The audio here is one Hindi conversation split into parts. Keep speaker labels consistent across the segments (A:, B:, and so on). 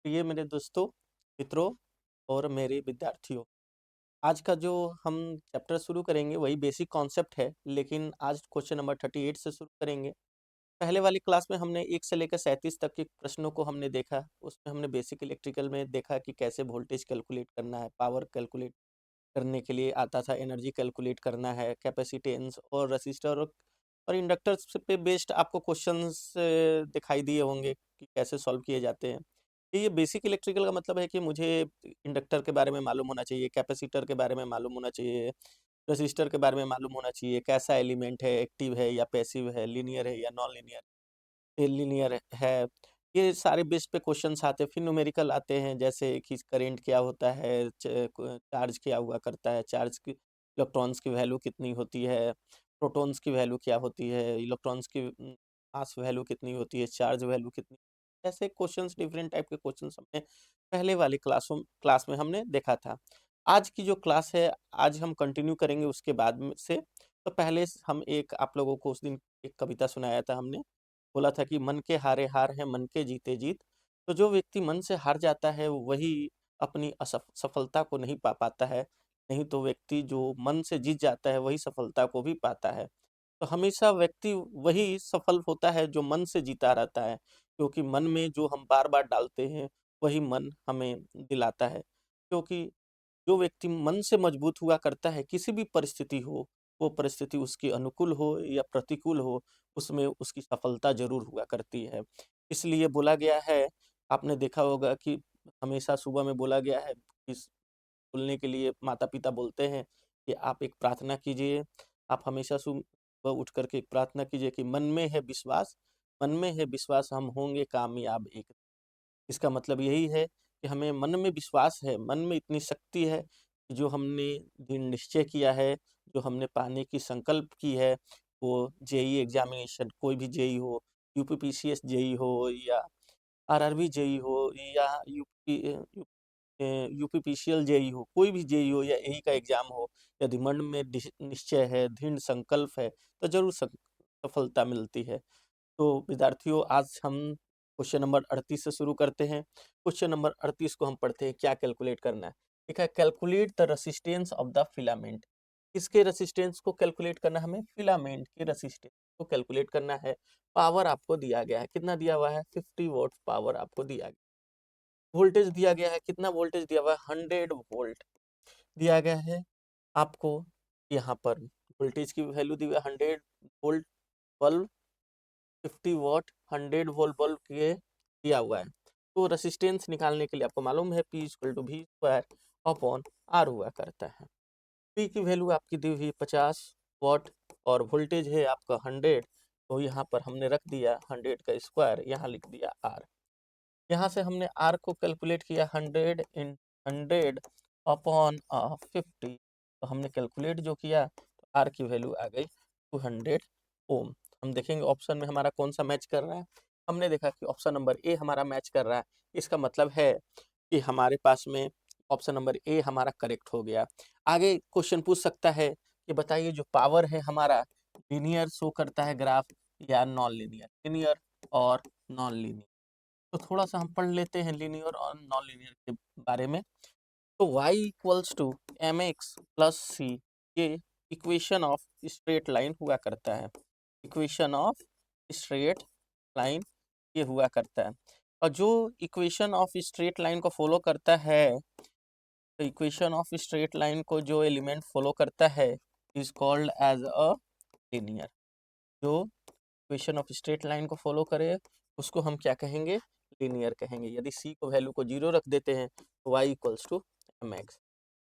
A: प्रिय मेरे दोस्तों, मित्रों और मेरे विद्यार्थियों, आज का जो हम चैप्टर शुरू करेंगे वही बेसिक कॉन्सेप्ट है, लेकिन आज क्वेश्चन नंबर 38 से शुरू करेंगे। पहले वाली क्लास में हमने 1 से लेकर 37 तक के प्रश्नों को हमने देखा। उसमें हमने बेसिक इलेक्ट्रिकल में देखा कि कैसे वोल्टेज कैलकुलेट करना है, पावर कैलकुलेट करने के लिए आता था, एनर्जी कैलकुलेट करना है, कैपेसिटेंस और रेसिस्टर और इंडक्टर्स पे बेस्ड आपको क्वेश्चंस दिखाई दिए होंगे कि कैसे सॉल्व किए जाते हैं। ये बेसिक इलेक्ट्रिकल का मतलब है कि मुझे इंडक्टर के बारे में मालूम होना चाहिए, कैपेसिटर के बारे में मालूम होना चाहिए, रेसिस्टर के बारे में मालूम होना चाहिए, कैसा एलिमेंट है, एक्टिव है या पैसिव है, लीनियर है या नॉन लीनियर लीनियर है। ये सारे बेस पे क्वेश्चंस आते हैं, फिर न्यूमेरिकल आते हैं, जैसे कि करंट क्या होता है, चार्ज क्या हुआ करता है, चार्ज की इलेक्ट्रॉन्स की वैल्यू कितनी होती है, प्रोटॉन्स की वैल्यू क्या होती है, इलेक्ट्रॉन्स की मास वैल्यू कितनी होती है, चार्ज वैल्यू कितनी। ऐसे क्वेश्चंस, डिफरेंट टाइप के क्वेश्चंस हमने पहले वाली क्लास में हमने देखा था। आज की जो क्लास है, आज हम कंटिन्यू करेंगे उसके बाद से। तो पहले हम एक आप लोगों को उस दिन एक कविता सुनाया था हमने, बोला था कि मन के हारे हार है, मन के जीते जीत। तो जो व्यक्ति मन से हार जाता है वही अपनी सफलता को नहीं पा पाता है, नहीं तो व्यक्ति जो मन से जीत जाता है वही सफलता को भी पाता है। तो हमेशा व्यक्ति वही सफल होता है जो मन से जीता रहता है, क्योंकि मन में जो हम बार बार डालते हैं वही मन हमें दिलाता है। क्योंकि जो व्यक्ति मन से मजबूत हुआ करता है, किसी भी परिस्थिति हो, वो परिस्थिति उसकी अनुकूल हो या प्रतिकूल हो, उसमें उसकी सफलता ज़रूर हुआ करती है। इसलिए बोला गया है, आपने देखा होगा कि हमेशा सुबह में बोला गया है, इस बोलने के लिए माता-पिता बोलते हैं कि आप एक प्रार्थना कीजिए, आप हमेशा सुबह उठ कर के एक प्रार्थना कीजिए कि मन में है विश्वास, मन में है विश्वास हम होंगे कामयाब एक। इसका मतलब यही है कि हमें मन में विश्वास है, मन में इतनी शक्ति है कि जो हमने दृढ़ निश्चय किया है, जो हमने पाने की संकल्प की है, वो जेईई एग्ज़ामिनेशन कोई भी जेईई हो, यूपीपीसीएस जेईई हो या आरआरबी जेईई हो या यूपीपीसीएल जेईई हो, कोई भी जेईई हो या एई का एग्ज़ाम हो, यदि मन में निश्चय है, दृढ़ संकल्प है, तो ज़रूर सफलता मिलती है। तो विद्यार्थियों, आज हम क्वेश्चन नंबर 38 से शुरू करते हैं। क्वेश्चन नंबर 38 को हम पढ़ते हैं, क्या कैलकुलेट करना है। ठीक है, calculate the resistance of the filament. किसके रेसिस्टेंस को कैलकुलेट करना है हमें? फिलामेंट के रेसिस्टेंस को कैलकुलेट करना है। पावर आपको दिया गया है, कितना दिया हुआ है? 50 वॉट पावर आपको दिया गया। वोल्टेज दिया गया है, कितना वोल्टेज दिया हुआ है? 100 वोल्ट दिया गया है आपको। यहाँ पर वोल्टेज की वैल्यू दी हुई है 100 volt bulb, 50 what 100 volt bulb के दिया हुआ है। तो रेसिस्टेंस निकालने के लिए आपको मालूम है P equal to V square upon R हुआ करता है। P की वैल्यू आपकी दी हुई 50 वॉट और वोल्टेज है आपका 100, तो यहाँ पर हमने रख दिया 100 का स्क्वायर, यहाँ लिख दिया R। यहाँ से हमने R को कैलकुलेट किया 100 इन 100 अपॉन 50, तो हमने कैलकुलेट जो किया तो R की वैल्यू आ गई 200 ओम। हम देखेंगे ऑप्शन में हमारा कौन सा मैच कर रहा है। हमने देखा कि ऑप्शन नंबर ए हमारा मैच कर रहा है। इसका मतलब है कि हमारे पास में ऑप्शन नंबर ए हमारा करेक्ट हो गया। आगे क्वेश्चन पूछ सकता है कि बताइए जो पावर है हमारा लीनियर शो करता है ग्राफ या नॉन लीनियर, लीनियर और नॉन लीनियर। तो थोड़ा सा हम पढ़ लेते हैं लीनियर और नॉन लीनियर के बारे में। तो y equals to m x plus c, ये इक्वेशन ऑफ स्ट्रेट लाइन हुआ करता है। इक्वेशन ऑफ स्ट्रेट लाइन ये हुआ करता है। और जो इक्वेशन ऑफ स्ट्रेट लाइन को फॉलो करता है, तो इक्वेशन ऑफ स्ट्रेट लाइन को जो एलिमेंट फॉलो करता है is called as a linear. जो इक्वेशन ऑफ स्ट्रेट लाइन को फॉलो करे उसको हम क्या कहेंगे? लीनियर कहेंगे। यदि सी को वैल्यू को 0 रख देते हैं तो y equals to m x.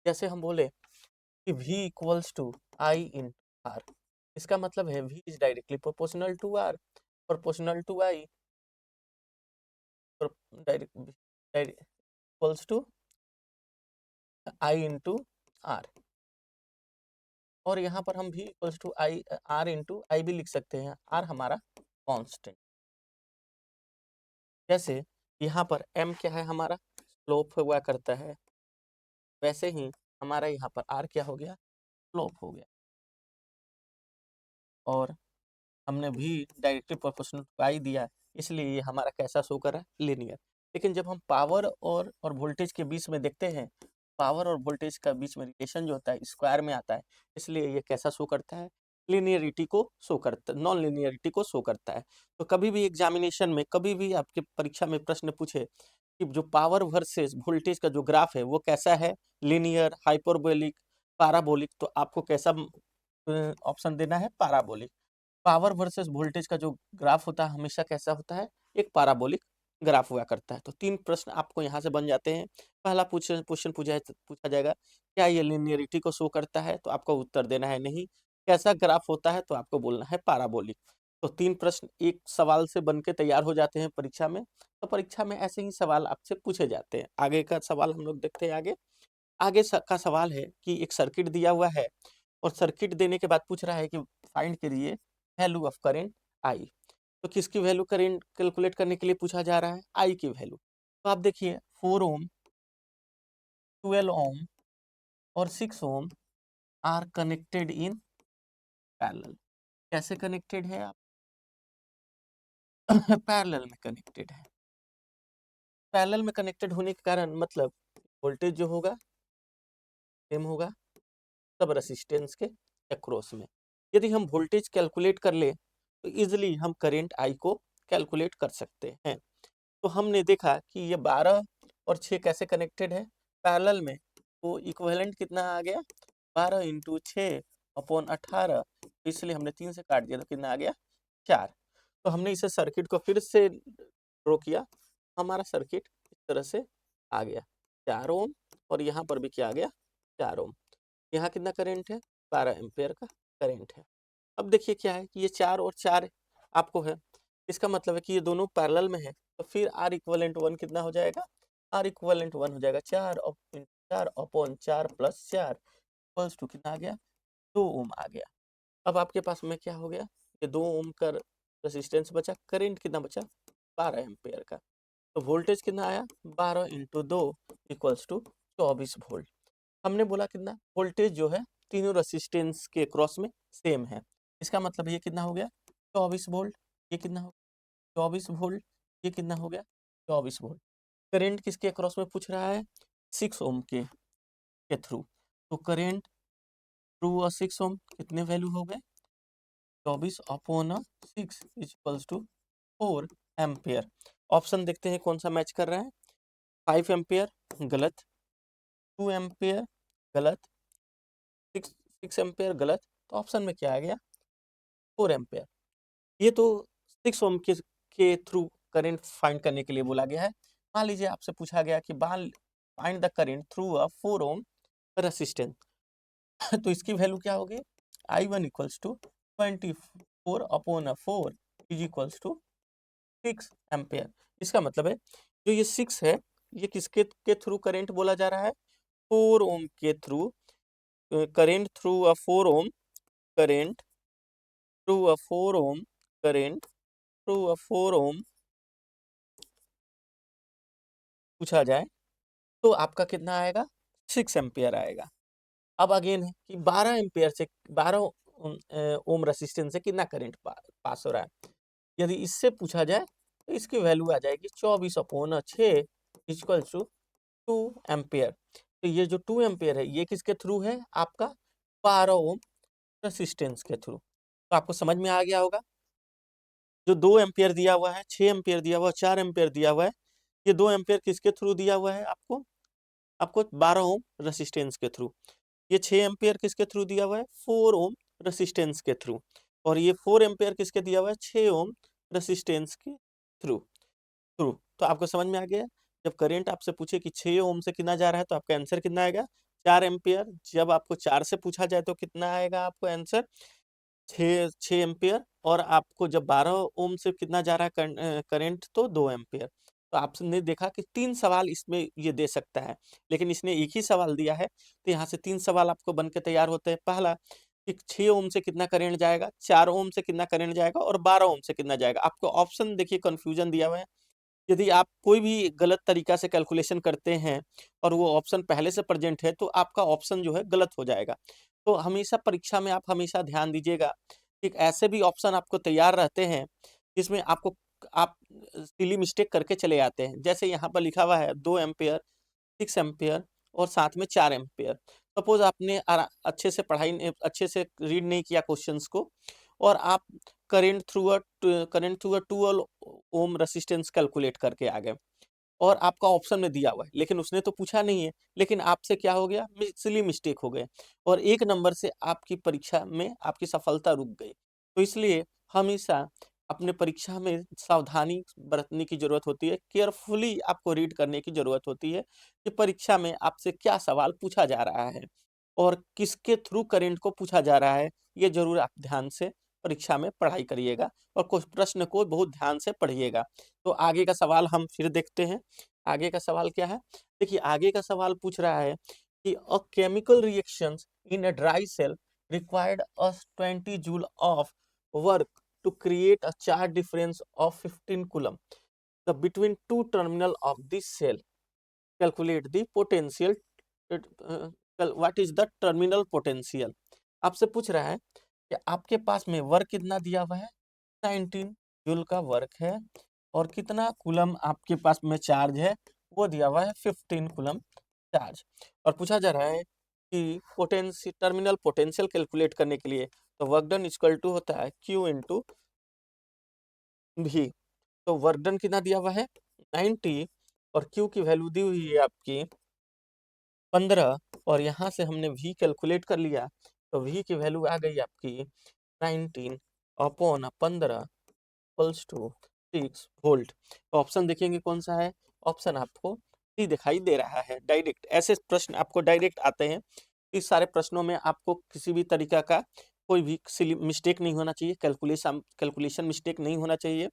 A: जैसे हम बोले कि v equals to i in r, इसका मतलब है v is directly proportional to r, proportional to i, direct equals to i into r. और यहाँ पर हम v equals to i r into i भी लिख सकते हैं। r हमारा कांस्टेंट। जैसे यहाँ पर m क्या है हमारा? स्लोप हुआ करता है, वैसे ही हमारा यहाँ पर r क्या हो गया? स्लोप हो गया। और हमने भी डायरेक्टली प्रोपोर्शनल टू आई दिया, इसलिए ये हमारा कैसा शो कर रहा है? लीनियर। लेकिन जब हम पावर और वोल्टेज के बीच में देखते हैं, पावर और वोल्टेज का बीच में रिलेशन जो होता है स्क्वायर में आता है, इसलिए ये कैसा शो करता है, लीनियरिटी को शो करता, नॉन लीनियरिटी को शो करता है। तो कभी भी एग्जामिनेशन में, कभी भी आपके परीक्षा में प्रश्न पूछे कि जो पावर वर्सेस वोल्टेज का जो ग्राफ है वो कैसा है, लीनियर, हाइपरबोलिक, पैराबोलिक, तो आपको कैसा ऑप्शन देना है, पैराबोलिक। पावर वर्सेस वोल्टेज का जो ग्राफ होता है हमेशा कैसा होता है, एक पैराबोलिक ग्राफ हुआ करता है। तो 3 प्रश्न आपको यहाँ से बन जाते हैं। पहला क्वेश्चन पूछा जाएगा, क्या ये लीनियरिटी को शो करता है, तो आपको उत्तर देना है नहीं। कैसा ग्राफ होता है, तो आपको बोलना है पैराबोलिक। तो 3 प्रश्न एक सवाल से बन के तैयार हो जाते हैं परीक्षा में। तो परीक्षा में ऐसे ही सवाल आपसे पूछे जाते हैं। आगे का सवाल हम लोग देखते हैं। आगे का सवाल है कि एक सर्किट दिया हुआ है और सर्किट देने के बाद पूछ रहा है कि फाइंड करिए वैल्यू ऑफ करंट आई। तो किसकी वैल्यू करंट कैलकुलेट करने के लिए पूछा जा रहा है, आई की वैल्यू। तो आप देखिए 4 ओम, 12 ओम और 6 ओम आर कनेक्टेड इन पैरेलल। कैसे कनेक्टेड है आप? पैरेलल में कनेक्टेड है। पैरेलल में कनेक्टेड होने के कारण मतलब वोल्टेज जो होगा सेम होगा सब रेसिस्टेंस के अक्रॉस में। यदि हम वोल्टेज कैलकुलेट कर ले तो इजिली हम करंट आई को कैलकुलेट कर सकते हैं। तो हमने देखा कि ये 12 और 6 कैसे कनेक्टेड है, पैरेलल में। तो इक्विवेलेंट कितना आ गया, 12 इंटू 6 अपॉन 18, इसलिए हमने 3 से काट दिया तो कितना आ गया, 4। तो हमने इसे सर्किट को फिर से ड्रॉ किया, हमारा सर्किट इस तरह से आ गया 4 ओम, और यहाँ पर भी क्या आ गया, 4 ओम। यहाँ कितना करंट है, 12 एम्पेयर का करंट है। अब देखिए क्या है कि ये 4 और 4 आपको है, इसका मतलब है कि ये दोनों पैरेलल में है। तो फिर आर इक्वलेंट 1 कितना हो जाएगा, आर इक्वलेंट 1 हो जाएगा 4 अपॉन 4 प्लस 4 इक्वल्स टू कितना आ गया, 2 ओम आ गया। अब आपके पास में क्या हो गया, ये 2 ओम का रेसिस्टेंस बचा, करंट कितना बचा, 12 एम्पेयर का। तो वोल्टेज कितना आया, 12 इंटू 2 इक्वल्स टू 24 वोल्ट। हमने बोला कितना वोल्टेज जो है तीनों रेसिस्टेंस के क्रॉस में सेम है, इसका मतलब ये कितना हो गया, 24 वोल्ट। ये कितना हो, 24 वोल्ट। ये कितना हो गया, 24 वोल्ट। करंट किसके क्रॉस में पूछ रहा है, 6 ओम के थ्रू। तो करंट थ्रू 6 ओम कितने वैल्यू हो गए, 24 upon 6 equals to 4 ampere. Option देखते हैं कौन सा मैच कर रहा है, 5 एम्पेयर गलत, 2 एम्पेयर गलत, 6 एम्पेयर गलत। तो ऑप्शन में क्या आ गया, 4 एम्पेयर। ये तो 6 ओम के थ्रू करंट फाइंड करने के लिए बोला गया है। मान लीजिए आपसे पूछा गया कि find the current through a 4 ohm resistance. तो इसकी वैल्यू क्या होगी, I1 equals to 24 upon 4 is equals to 6 ampere. इसका मतलब है जो ये 6 है, ये किसके के थ्रू करंट बोला जा रहा है, 4 ओम के through current through a 4 ohm current through a 4 ohm current through a 4 ओम पूछा जाए तो आपका कितना आएगा, 6 एम्पेयर आएगा। अब अगेन है कि 12 एम्पेयर से 12 ओम रेसिस्टेंस से कितना करंट पास हो रहा है। यदि इससे पूछा जाए तो इसकी वैल्यू आ जाएगी 24 अपॉन 6 इक्वल टू 2 एम्पेयर। तो ये जो 2 एम्पेयर है ये किसके थ्रू है, आपका 12 ओम रेसिस्टेंस के थ्रू। तो आपको समझ में आ गया होगा, जो 2 एम्पेयर दिया हुआ है, 6 एम्पेयर दिया हुआ है, 4 एम्पेयर दिया हुआ है, ये 2 एम्पेयर किसके थ्रू दिया हुआ है आपको, आपको 12 ओम रेसिस्टेंस के थ्रू। ये 6 एम्पेयर किसके थ्रू दिया हुआ है, 4 ओम रेसिस्टेंस के थ्रू। और ये 4 एम्पेयर किसके दिया हुआ है, 6 ओम रेसिस्टेंस के थ्रू थ्रू। तो आपको समझ में आ गया, जब करंट आपसे पूछे कि 6 ओम से कितना जा रहा है तो आपका आंसर कितना आएगा, 4 एम्पेयर। जब आपको 4 से पूछा जाए तो कितना आएगा आपको आंसर, 6 एम्पेयर। और आपको जब 12 ओम से कितना जा रहा है करंट, तो 2 एम्पेयर। तो आपने देखा कि 3 सवाल इसमें ये दे सकता है, लेकिन इसने एक ही सवाल दिया है, तो यहाँ से 3 सवाल आपको बन के तैयार होते हैं। पहला कि 6 ओम से कितना करंट जाएगा, 4 ओम से कितना करंट जाएगा और 12 ओम से कितना जाएगा। आपको ऑप्शन देखिए कन्फ्यूजन दिया हुआ है। यदि आप कोई भी गलत तरीका से कैलकुलेशन करते हैं और वो ऑप्शन पहले से प्रेजेंट है तो आपका ऑप्शन जो है गलत हो जाएगा। तो हमेशा परीक्षा में आप हमेशा ध्यान दीजिएगा कि ऐसे भी ऑप्शन आपको तैयार रहते हैं जिसमें आपको आप सिली मिस्टेक करके चले आते हैं। जैसे यहाँ पर लिखा हुआ है 2 एम्पीयर, 6 एम्पीयर और साथ में 4 एम्पीयर। सपोज़ आपने अच्छे से रीड नहीं किया क्वेश्चंस को और आप करंट थ्रू अ 12 ओम रेजिस्टेंस कैलकुलेट करके आ गए और आपका ऑप्शन में दिया हुआ है, लेकिन उसने तो पूछा नहीं है, लेकिन आपसे क्या हो गया? सिली मिस्टेक हो गए और 1 नंबर से आपकी परीक्षा में आपकी सफलता रुक गई। तो इसलिए हमेशा अपने परीक्षा में सावधानी बरतने की ज़रूरत होती है, केयरफुली आपको रीड करने की ज़रूरत होती है कि परीक्षा में आपसे क्या सवाल पूछा जा रहा है और किसके थ्रू करंट को पूछा जा रहा है, ये ज़रूर आप ध्यान से परीक्षा में पढ़ाई करिएगा और कुछ प्रश्न को बहुत ध्यान से पढ़िएगा। तो आगे का सवाल हम फिर देखते हैं। आगे का सवाल क्या है? देखिए आगे का सवाल पूछ रहा है कि a chemical reactions in a dry cell required us 20 joule of work to create a charge difference of 15 coulomb the between two terminal of this cell calculate the potential what is the terminal potential. आपसे पूछ रहा है कि आपके पास में वर्क कितना दिया हुआ है? 19 जूल का वर्क है और कितना कूलम आपके पास में चार्ज है? वो दिया हुआ है 15 कूलम चार्ज और पूछा जा रहा है कि टर्मिनल पोटेंशियल कैलकुलेट करने के लिए तो वर्क डन इक्वल टू होता है Q इंटू भी। तो वर्क डन कितना दिया हुआ है? 90 और Q की वैल्यू दी हुई है आपकी 15 और यहाँ से हमने V कैलकुलेट कर लिया तो V की वैल्यू आ गई आपकी 19 अपॉन 15 इक्वल्स टू 6 वोल्ट। तो ऑप्शन देखेंगे कौन सा है? ऑप्शन आपको सी दिखाई दे रहा है। डायरेक्ट ऐसे प्रश्न आपको डायरेक्ट आते हैं। इस सारे प्रश्नों में आपको किसी भी तरीका का कोई भी मिस्टेक नहीं होना चाहिए, कैलकुलेशन मिस्टेक नहीं होना चाहिए।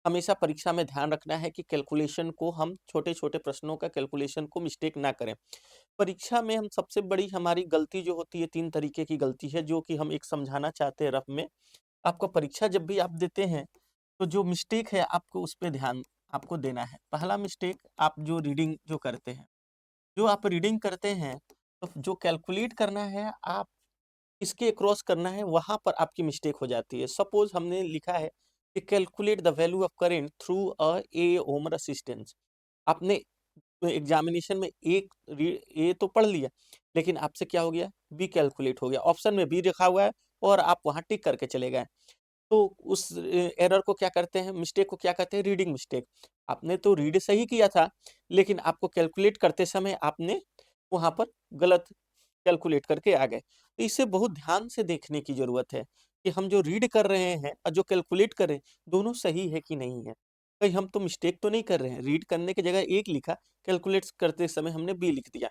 A: हमेशा परीक्षा में ध्यान रखना है कि कैलकुलेशन को हम छोटे-छोटे प्रश्नों का कैलकुलेशन को मिस्टेक ना करें। परीक्षा में हम सबसे बड़ी हमारी गलती जो होती है 3 तरीके की गलती है जो कि हम एक समझाना चाहते हैं रफ में। आपको परीक्षा जब भी आप देते हैं तो जो मिस्टेक है आपको उस पे ध्यान आपको देना है। पहला मिस्टेक आप जो रीडिंग जो करते हैं, जो आप रीडिंग करते हैं तो जो कैलकुलेट करना है आप इसके क्रॉस करना है वहाँ पर आपकी मिस्टेक हो जाती है। सपोज़ हमने लिखा है कि calculate the value of current through a ohm resistance. आपने एग्जामिनेशन में ए तो पढ़ लिया, लेकिन आपसे क्या हो गया? बी कैलकुलेट हो गया। ऑप्शन में बी लिखा हुआ है और आप वहाँ टिक करके चले गए। तो उस एरर को क्या करते हैं, मिस्टेक को क्या कहते हैं? Reading mistake. आपने तो रीड सही किया था, लेकिन आपको कैलकुलेट करते समय आपने वहाँ पर गलत कैलकुलेट करके आ गए। तो इसे बहुत ध्यान से देखने की ज़रूरत है कि हम जो रीड कर रहे हैं और जो कैलकुलेट कर रहे हैं, दोनों सही है कि नहीं है। कहीं हम तो मिस्टेक तो नहीं कर रहे हैं, रीड करने की जगह एक लिखा, कैलकुलेट करते समय हमने बी लिख दिया।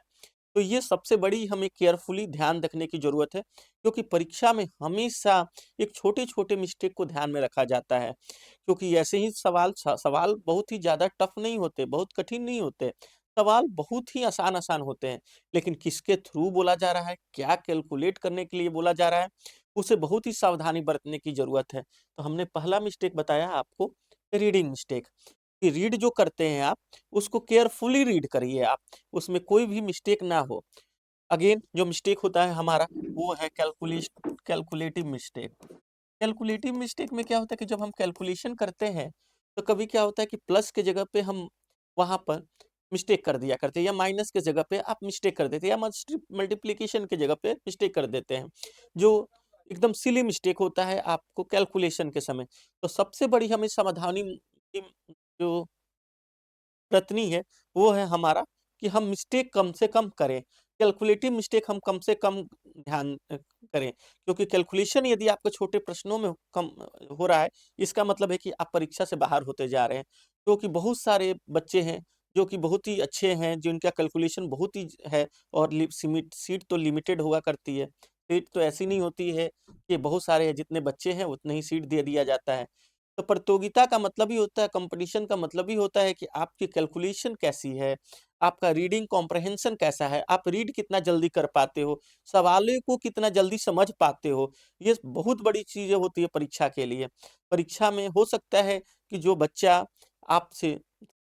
A: तो ये सबसे बड़ी हमें केयरफुली ध्यान रखने की ज़रूरत है, क्योंकि परीक्षा में हमेशा एक छोटे-छोटे मिस्टेक को ध्यान में रखा जाता है। क्योंकि ऐसे ही सवाल बहुत ही ज़्यादा टफ नहीं होते, बहुत कठिन नहीं होते। सवाल बहुत ही आसान-आसान होते हैं, लेकिन किसके थ्रू बोला जा रहा है, क्या कैलकुलेट करने के लिए बोला जा रहा है, उसे बहुत ही सावधानी बरतने की ज़रूरत है। तो हमने पहला मिस्टेक बताया आपको रीडिंग मिस्टेक, कि रीड जो करते हैं आप, उसको केयरफुली रीड करिए आप, उसमें कोई भी मिस्टेक ना हो। अगेन जो मिस्टेक होता है हमारा, वो है कैलकुलेटिव मिस्टेक। कैलकुलेटिव मिस्टेक में क्या होता है कि जब हम कैलकुलेशन करते हैं, तो कभी क्या होता है कि प्लस के जगह पे हम वहाँ पर मिस्टेक कर दिया करते हैं या माइनस के जगह पे आप मिस्टेक कर देते हैं या मल्टीप्लिकेशन की जगह पे मिस्टेक कर देते हैं, जो एकदम सिली मिस्टेक होता है आपको कैलकुलेशन के समय। तो सबसे बड़ी हमें सावधानी जो बरतनी है, वो है हमारा कि हम मिस्टेक कम से कम करें। कैलकुलेटिव मिस्टेक हम कम से कम ध्यान करें, क्योंकि कैलकुलेशन यदि आपके छोटे प्रश्नों में कम हो रहा है, इसका मतलब है कि आप परीक्षा से बाहर होते जा रहे हैं। क्योंकि बहुत सारे बच्चे हैं, जो कि बहुत ही अच्छे हैं, जिनका कैलकुलेशन बहुत ही है और सीट तो लिमिटेड हुआ करती है। सीट तो ऐसी नहीं होती है कि बहुत सारे हैं, जितने बच्चे हैं उतने ही सीट दे दिया जाता है। तो प्रतियोगिता का मतलब ही होता है, कंपटीशन का मतलब ही होता है कि आपकी कैलकुलेशन कैसी है, आपका रीडिंग कॉम्प्रिहेंशन कैसा है, आप रीड कितना जल्दी कर पाते हो, सवालों को कितना जल्दी समझ पाते हो। ये बहुत बड़ी चीज़ें होती है परीक्षा के लिए। परीक्षा में हो सकता है कि जो बच्चा आपसे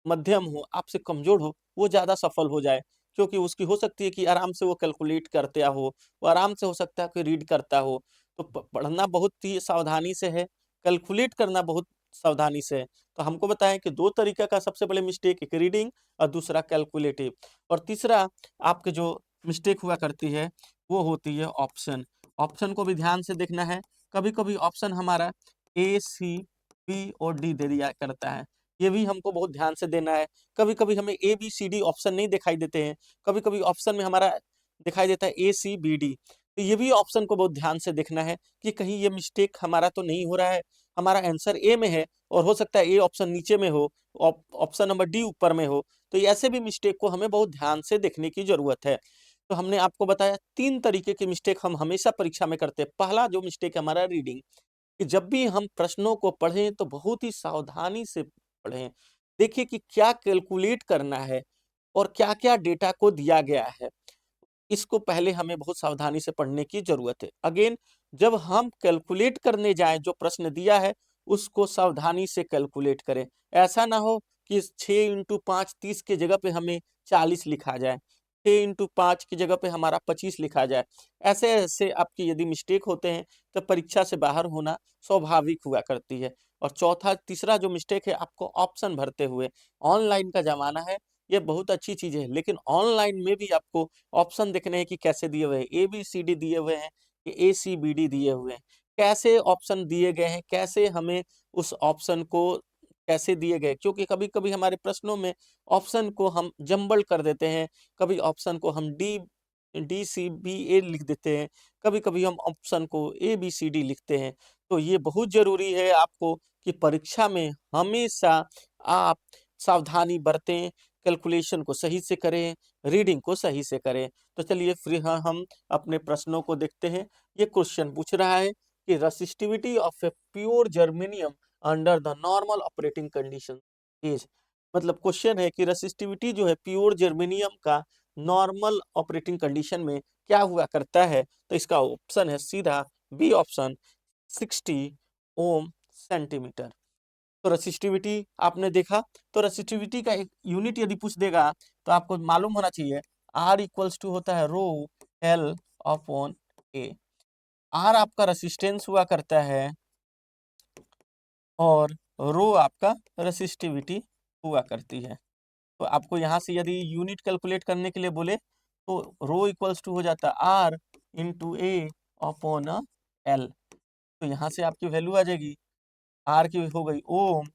A: मध्यम हो, आपसे कमज़ोर हो, वो ज़्यादा सफल हो जाए, क्योंकि उसकी हो सकती है कि आराम से वो कैलकुलेट करता हो, वो आराम से हो सकता है कि रीड करता हो। तो पढ़ना बहुत ही सावधानी से है, कैलकुलेट करना बहुत सावधानी से है। तो हमको बताएं कि दो तरीका का सबसे बड़े मिस्टेक, एक रीडिंग और दूसरा कैलकुलेटिव, और तीसरा आपके जो मिस्टेक हुआ करती है वो होती है ऑप्शन। ऑप्शन को भी ध्यान से देखना है। कभी कभी ऑप्शन हमारा ए, सी, बी और डी दे दिया करता है, ये भी हमको बहुत ध्यान से देना है। कभी कभी हमें A B C D option नहीं दिखाई देते हैं, कभी कभी ऑप्शन में हमारा दिखाई देता है ए सी बी डी, तो ये भी ऑप्शन को बहुत ध्यान से देखना है कि कहीं ये मिस्टेक हमारा तो नहीं हो रहा है, हमारा आंसर ए में है और हो सकता है ए ऑप्शन नीचे में हो, ऑप्शन नंबर डी ऊपर में हो, तो ऐसे भी मिस्टेक को हमें बहुत ध्यान से देखने की जरूरत है। तो हमने आपको बताया 3 तरीके की मिस्टेक हम हमेशा परीक्षा में करते हैं। पहला जो मिस्टेक है हमारा रीडिंग, कि जब भी हम प्रश्नों को पढ़ें तो बहुत ही सावधानी से पढ़ें। देखिए कि क्या कैलकुलेट करना है और क्या-क्या डेटा को दिया गया है। इसको पहले हमें बहुत सावधानी से पढ़ने की जरूरत है। अगेन, जब हम कैलकुलेट करने जाएं, जो प्रश्न दिया है उसको सावधानी से कैलकुलेट करें। ऐसा ना हो कि 6 इंटू 5 30 के जगह पे हमें 40 लिखा जाए, 6 इंटू 5 की जगह पे हमारा 25 लिखा जाए। ऐसे ऐसे आपकी यदि मिस्टेक होते हैं तो परीक्षा से बाहर होना स्वाभाविक हुआ करती है। और चौथा तीसरा जो मिस्टेक है, आपको ऑप्शन भरते हुए, ऑनलाइन का जमाना है, ये बहुत अच्छी चीज है, लेकिन ऑनलाइन में भी आपको ऑप्शन देखने हैं कि कैसे दिए हुए हैं, ए बी सी डी दिए हुए हैं कि ए सी बी डी दिए हुए हैं, कैसे ऑप्शन दिए गए हैं, कैसे हमें उस ऑप्शन को कैसे दिए गए, क्योंकि कभी कभी हमारे प्रश्नों में ऑप्शन को हम जम्बल कर देते हैं, कभी ऑप्शन को हम डी डी सी बी ए लिख देते हैं, कभी कभी हम ऑप्शन को ए बी सी डी लिखते हैं। तो ये बहुत जरूरी है आपको कि परीक्षा में हमेशा आप सावधानी बरतें, कैलकुलेशन को सही से करें, रीडिंग को सही से करें। तो चलिए फिर हम अपने प्रश्नों को देखते हैं। ये क्वेश्चन पूछ रहा है कि resistivity of a pure germanium under the normal operating condition is, मतलब क्वेश्चन है कि रेसिस्टिविटी जो है प्योर जर्मेनियम का नॉर्मल ऑपरेटिंग कंडीशन में क्या हुआ करता है। तो इसका ऑप्शन है सीधा बी ऑप्शन 60 ओम सेंटीमीटर। तो रेसिस्टिविटी आपने देखा, तो रेसिस्टिविटी का एक यूनिट यदि पूछ देगा तो आपको मालूम होना चाहिए R इक्वल्स टू होता है रो एल अपॉन ए। R आपका रेसिस्टेंस हुआ करता है और रो आपका रेसिस्टिविटी हुआ करती है। तो आपको यहाँ से यदि यूनिट कैलकुलेट करने के लिए बोले तो रो इक्वल्स टू हो जाता है R इंटू ए अपॉन एल। तो यहाँ से आपकी वैल्यू आ जाएगी, आर की हो गई ओम,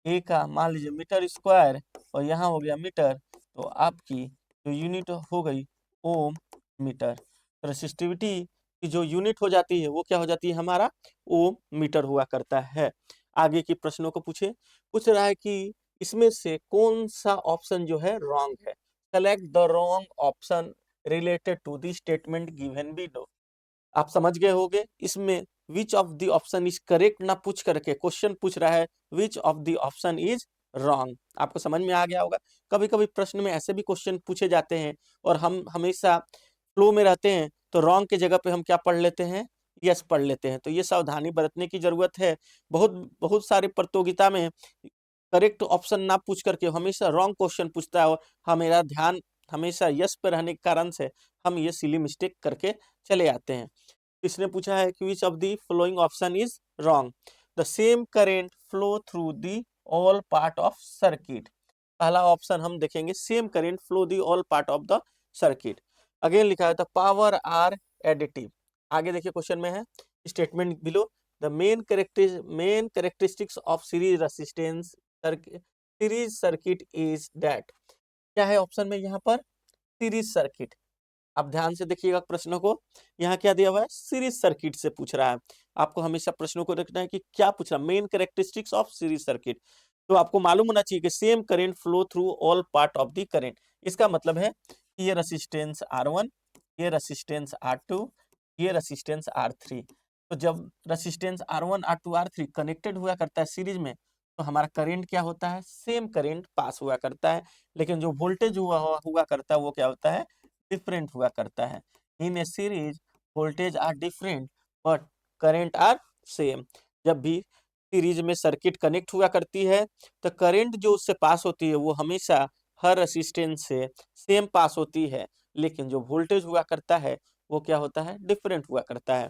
A: ए का मान लीजिए मीटर स्क्वायर और यहाँ हो गया मीटर, तो आपकी जो यूनिट हो गई ओम मीटर। तो रेसिस्टिविटी की जो यूनिट हो जाती है वो क्या हो जाती है, हमारा ओम मीटर हुआ करता है। आगे के प्रश्नों को पूछ रहा है कि इसमें से कौन सा ऑप्शन जो है रॉन्ग है। Select the wrong option related to the statement given below. आप समझ गए होंगे, इसमें which of the option is correct ना पूछ करके क्वेश्चन पूछ रहा है which of the option is wrong. आपको समझ में आ गया होगा। कभी कभी प्रश्न में ऐसे भी क्वेश्चन पूछे जाते हैं और हम हमेशा फ्लो में रहते हैं, तो रॉन्ग के जगह पे हम क्या पढ़ लेते हैं, यस पढ़ लेते हैं। तो ये सावधानी बरतने की जरूरत है। बहुत बहुत सारे प्रतियोगिता में करेक्ट ऑप्शन ना पूछ करके हमेशा रॉन्ग क्वेश्चन पूछता है और हमारा ध्यान हमेशा यस पे रहने के कारण से हम ये सिली मिस्टेक करके चले आते हैं। इसने पूछा है कि विच of the following option is wrong. The same current flow through the all part of circuit. पहला ऑप्शन हम देखेंगे, same current flow the all part of the circuit. Again लिखा है द पावर आर एडिटिव। आगे देखिए क्वेश्चन में है statement below the main characteristics of series resistance series circuit is that. क्या है ऑप्शन में यहाँ पर, सीरीज सर्किट। आप ध्यान से देखिएगा प्रश्नों को, यहाँ क्या दिया हुआ है, सीरीज सर्किट से पूछ रहा है। आपको हमेशा प्रश्नों को देखना है कि क्या पूछ रहा है, main characteristics of series circuit. तो आपको मालूम होना चाहिए कि same current flow through all part of the current. इसका मतलब है कि ये रेसिस्टेंस R1, ये रेसिस्टेंस R2, ये रेसिस्टेंस R3। तो जब resistance R1 R2 R3 connected हुआ करता है सीरीज में, तो हमारा करंट क्या होता है, सेम करंट पास हुआ करता है। लेकिन जो वोल्टेज हुआ करता है वो क्या होता है, डिफरेंट हुआ करता है। In a series voltage are different but current are same. जब भी सीरीज में सर्किट कनेक्ट हुआ करती है तो करंट जो उससे पास होती है वो हमेशा हर रेसिस्टेंस से सेम पास होती है, लेकिन जो वोल्टेज हुआ करता है वो क्या होता है, डिफरेंट हुआ करता है।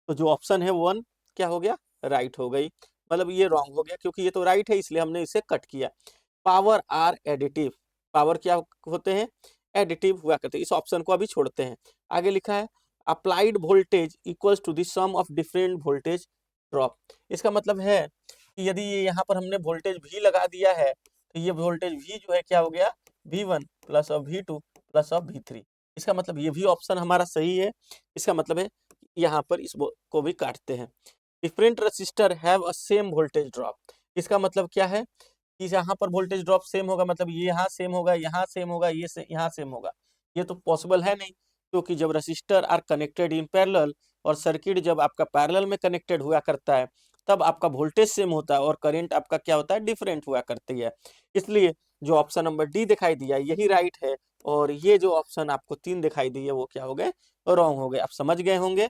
A: तो जो ऑप्शन है वन क्या हो गया, राइट हो गई। मतलब ये रॉन्ग हो गया, क्योंकि ये तो राइट है इसलिए हमने इसे कट किया। पावर आर एडिटिव, पावर क्या होते हैं, एडिटिव हुआ करते हैं। इस ऑप्शन को अभी छोड़ते हैं। आगे लिखा है applied voltage equals to the sum of different voltage drop. इसका मतलब है कि यदि यहाँ पर हमने वोल्टेज भी लगा दिया है तो ये वोल्टेज भी जो है क्या हो गया, V1 plus of V2 plus of V3। इसका मतलब ये भी ऑप्शन हमारा सही है। इसका मतलब है यहाँ पर इस को भी काटते हैं। Different register have a same voltage drop. इसका मतलब क्या है कि यहाँ पर वोल्टेज ड्रॉप सेम होगा, मतलब ये यहाँ सेम होगा, यहाँ सेम होगा, ये यहाँ सेम होगा। ये तो पॉसिबल है नहीं, क्योंकि जब register are connected in parallel और सर्किट जब आपका पैरेलल में कनेक्टेड हुआ करता है तब आपका वोल्टेज सेम होता है और करंट आपका क्या होता है, डिफरेंट हुआ करती है। इसलिए जो ऑप्शन नंबर डी दिखाई दिया यही राइट है, और ये जो ऑप्शन आपको 3 दिखाई दी है वो क्या हो गए, रॉन्ग हो गए। आप समझ गए होंगे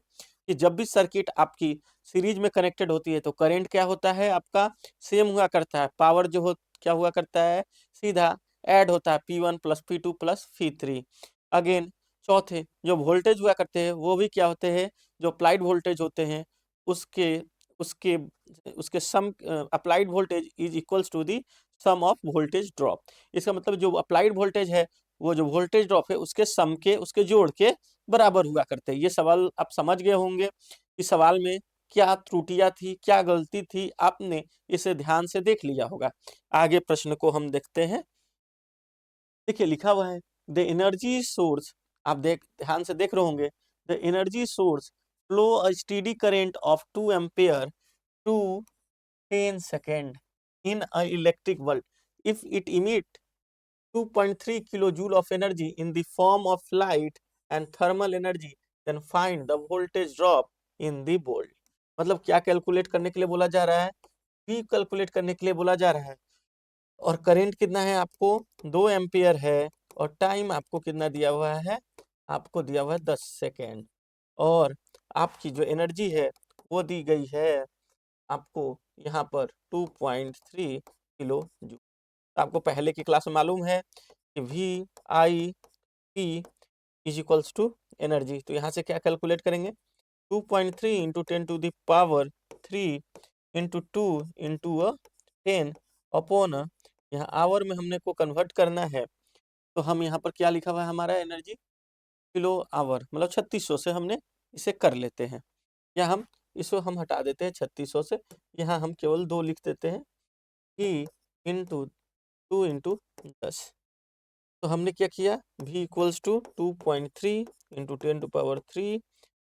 A: कि जब भी सर्किट आपकी सीरीज में कनेक्टेड होती है तो करंट क्या होता है, आपका सेम हुआ करता है। पावर जो हो क्या हुआ करता है, सीधा ऐड होता है, P1 plus P2 plus P3। Again चौथे जो वोल्टेज हुआ करते हैं वो भी क्या होते हैं, जो अप्लाइड वोल्टेज होते हैं उसके उसके उसके sum, applied voltage is equals to the sum of voltage drop. इसका मतलब जो अप्लाइड वोल्टेज है वो जो वोल्टेज ड्रॉप है उसके सम के, उसके जोड़ के बराबर हुआ करते हैं। ये सवाल आप समझ गए होंगे। इस सवाल में क्या त्रुटियां थी, क्या गलती थी, आपने इसे ध्यान से देख लिया होगा। आगे प्रश्न को हम देखते हैं। देखिए लिखा हुआ है द एनर्जी सोर्स, आप ध्यान से देख रहे होंगे, the energy source flow a steady current of 2 ampere to 10 second in a electric bulb if it emit 2.3 kilojoule of energy in the form of light and thermal energy, then find the voltage drop in the bulb। मतलब क्या कैलकुलेट करने के लिए बोला जा रहा है, V कैलकुलेट करने के लिए बोला जा रहा है, और करंट कितना है आपको 2 एम्पियर है, और टाइम आपको कितना दिया हुआ है, आपको दिया हुआ है 10 सेकेंड, और आपकी जो एनर्जी है वो दी गई है आपको यहाँ पर 2.3 किलो जूल। आपको पहले की क्लास में मालूम है कि V/I/P is equals to energy. तो यहाँ से क्या कैलकुलेट करेंगे, 2.3 इंटू 10⁻³ इंटू 2 इंटू 10 अपॉन, यहाँ आवर में हमने को कन्वर्ट करना है तो हम यहाँ पर क्या लिखा हुआ है हमारा एनर्जी, किलो आवर, मतलब 3600 से हमने इसे कर लेते हैं, या हम इसको हम हटा देते हैं 3600 से, यहाँ हम केवल 2 लिख देते हैं कि इंटू 2 इंटू 10। तो हमने क्या किया, V equals to 2.3 into 10⁻³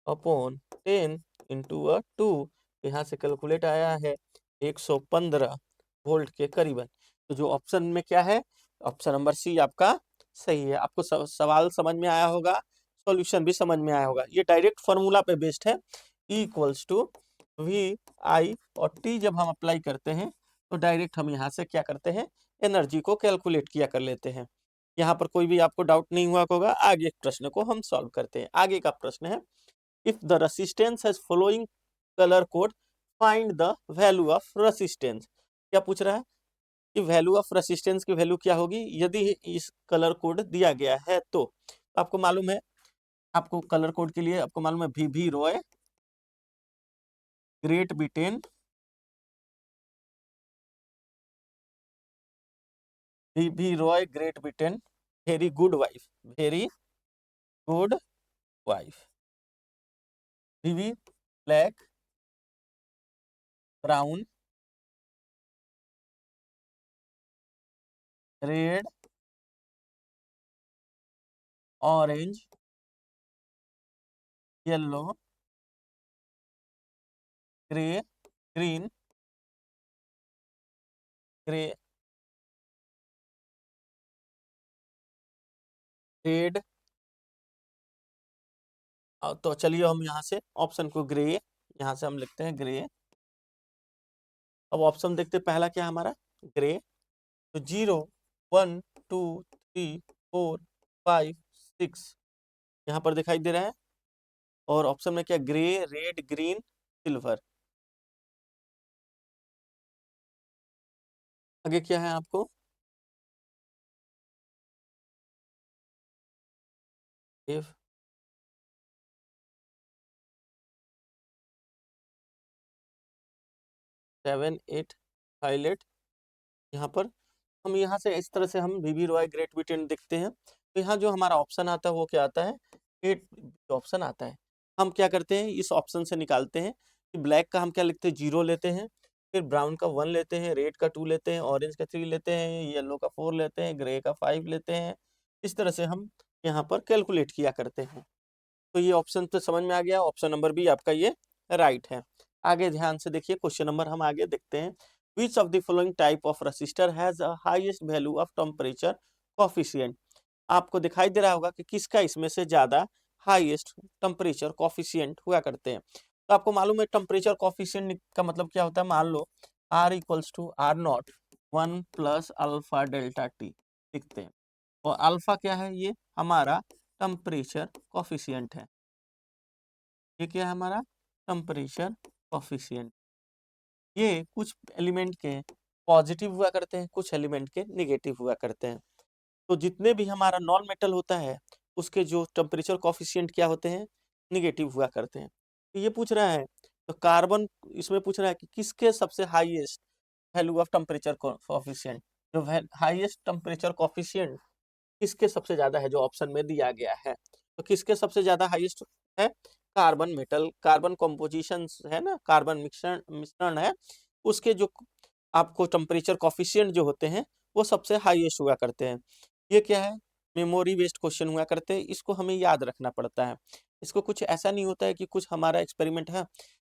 A: upon 10 into 2, यहाँ से कैलकुलेट आया है 115 वोल्ट के करीबन। तो जो ऑप्शन में क्या है, ऑप्शन नंबर सी आपका सही है। आपको सवाल समझ में आया होगा, सॉल्यूशन भी समझ में आया होगा। ये डायरेक्ट फॉर्मूला पे बेस्ड है, E इक्वल्स टू V/I, और T जब हम अप्लाई करते हैं तो डायरेक्ट हम यहाँ से क्या करते हैं, एनर्जी को कैलकुलेट किया कर लेते हैं। यहाँ पर कोई भी आपको डाउट नहीं हुआ होगा। आगे एक प्रश्न को हम सॉल्व करते हैं। आगे का प्रश्न है if the resistance has following colour code find the value of resistance. क्या पूछ रहा है कि वैल्यू ऑफ रेसिस्टेंस की वैल्यू क्या होगी यदि इस कलर कोड दिया गया है। तो आपको मालूम है, आपको कलर कोड के लिए आपको मालूम है V Roy, Great Britain, V Roy Great Britain, very good wife, very good wife, V black, brown, red, orange, yellow, grey, green, grey, red. तो चलिए हम यहाँ से ऑप्शन को ग्रे, यहाँ से हम लिखते हैं ग्रे। अब ऑप्शन देखते हैं, पहला क्या है हमारा, ग्रे। तो 0 1 2 3 4 5 6 यहाँ पर दिखाई दे रहा है, और ऑप्शन में क्या, ग्रे, रेड, ग्रीन, सिल्वर। आगे क्या है आपको, इफ 7 8 हाईलाइट यहाँ पर। हम यहाँ से इस तरह से हम वीवी रॉय ग्रेट ब्रिटेन देखते हैं, तो यहाँ जो हमारा ऑप्शन आता है वो क्या आता है, 8 ऑप्शन आता है। हम क्या करते हैं, इस ऑप्शन से निकालते हैं कि ब्लैक का हम क्या लिखते हैं, 0 लेते हैं, फिर ब्राउन का 1 लेते हैं, रेड का 2 लेते हैं, ऑरेंज का 3 लेते हैं, येलो का 4 लेते हैं, ग्रे का 5 लेते हैं। इस तरह से हम यहाँ पर कैलकुलेट किया करते हैं। तो ये ऑप्शन तो समझ में आ गया, ऑप्शन नंबर बी आपका ये राइट है। आगे ध्यान से देखिए, क्वेश्चन नंबर हम आगे देखते हैं। विच of the following type of register has a highest value of temperature coefficient. आपको दिखाई दे रहा होगा कि किसका इसमें से ज्यादा हाईएस्ट टेम्परेचर कोफिशिएंट हुआ करते हैं। तो आपको मालूम है टेम्परेचर कोफिशिएंट का मतलब क्या होता है, मान लो R equals to R naught 1 plus alpha delta T लिखते हैं, और अल्फा क्या है, ये हमारा टेम्परेचर कोफिशिएंट है। ये क्या है हमारा टेम्परेचर कोफिशिएंट। ये कुछ एलिमेंट के पॉजिटिव हुआ करते हैं, कुछ एलिमेंट के नेगेटिव हुआ करते हैं। तो जितने भी हमारा नॉन मेटल होता है उसके जो टेम्परेचर कोफिशिएंट क्या होते हैं, नेगेटिव हुआ करते हैं। तो ये पूछ रहा है, तो कार्बन इसमें पूछ रहा है कि किसके सबसे highest value of temperature coefficient, जो हाईएस्ट टेम्परेचर कोफिशिएंट किसके सबसे ज्यादा है, जो ऑप्शन में दिया गया है। तो किसके सबसे ज्यादा हाईएस्ट है, कार्बन मेटल, कार्बन कॉम्पोजिशन है ना, कार्बन मिश्रण मिश्रण है, उसके जो आपको टेम्परेचर कॉफिशिएंट जो होते हैं वो सबसे हाईएस्ट हुआ करते हैं। ये क्या है, मेमोरी बेस्ड क्वेश्चन हुआ करते हैं, इसको हमें याद रखना पड़ता है। इसको कुछ ऐसा नहीं होता है कि कुछ हमारा एक्सपेरिमेंट है,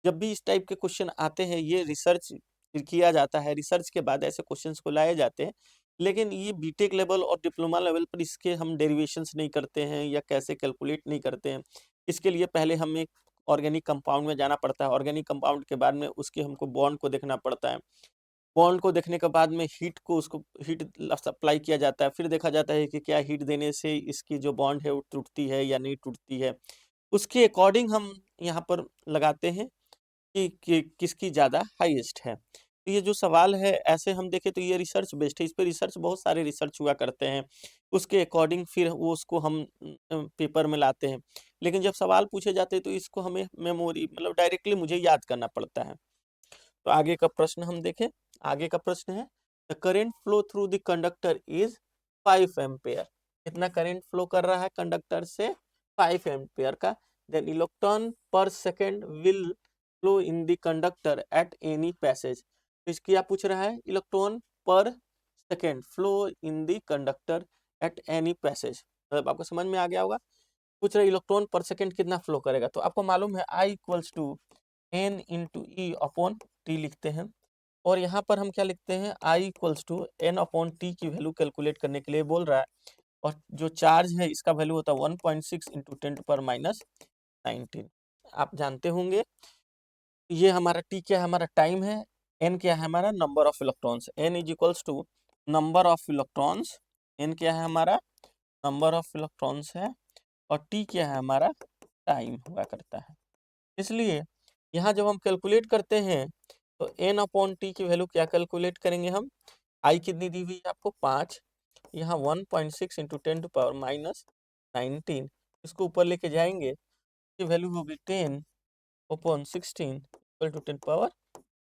A: जब भी इस टाइप के क्वेश्चन आते हैं ये रिसर्च किया जाता है, रिसर्च के बाद ऐसे क्वेश्चंस को लाए जाते हैं। लेकिन ये बीटेक लेवल और डिप्लोमा लेवल पर इसके हम डेरिवेशंस नहीं करते हैं या कैसे कैलकुलेट नहीं करते हैं। इसके लिए पहले हमें ऑर्गेनिक कंपाउंड में जाना पड़ता है, ऑर्गेनिक कंपाउंड के बाद में उसके हमको बॉन्ड को देखना पड़ता है, बॉन्ड को देखने के बाद में हीट को उसको हीट सप्लाई किया जाता है, फिर देखा जाता है कि क्या हीट देने से इसकी जो बॉन्ड है वो टूटती है या नहीं टूटती है। उसके अकॉर्डिंग हम यहाँ पर लगाते हैं कि किसकी ज़्यादा हाईएस्ट है। तो ये जो सवाल है ऐसे हम देखें तो ये रिसर्च बेस्ड है, इस पे रिसर्च बहुत सारे रिसर्च हुआ करते हैं, उसके अकॉर्डिंग फिर वो उसको हम पेपर में लाते हैं। लेकिन जब सवाल पूछे जाते हैं तो इसको हमें मेमोरी मतलब डायरेक्टली मुझे याद करना पड़ता है। तो आगे का प्रश्न हम देखें, आगे का प्रश्न है the current flow through the conductor is 5 ampere. कितना करंट फ्लो कर रहा है कंडक्टर से, 5 एम्पेयर का। देन इलेक्ट्रॉन पर second will flow in the conductor at any passage. तो इसकी क्या पूछ रहा है, इलेक्ट्रॉन पर second flow in the conductor at any passage, मतलब आपको समझ में आ गया होगा। पूछ रहा है इलेक्ट्रॉन पर सेकेंड कितना फ्लो करेगा, तो आपको मालूम है I equals to N into E upon T लिखते हैं, और यहाँ पर हम क्या लिखते हैं, I equals to N upon T की वैल्यू कैलकुलेट करने के लिए बोल रहा है। और जो चार्ज है इसका वैल्यू होता है 1.6 इंटू 10⁻⁹। आप जानते होंगे ये हमारा टी क्या है, हमारा टाइम है, एन क्या है हमारा number of electrons, N is equals to number of electrons, N क्या है हमारा नंबर ऑफ इलेक्ट्रॉन्स है, और टी क्या है हमारा टाइम हुआ करता है। इसलिए यहाँ जब हम कैलकुलेट करते हैं तो एन अपॉन टी की वैल्यू क्या कैलकुलेट करेंगे हम, आई कितनी दी हुई है आपको 5, यहाँ 1.6 इंटू 10⁻⁹, इसको ऊपर लेके जाएंगे, की वैल्यू होगी 10/16 इक्वल टू 10 पावर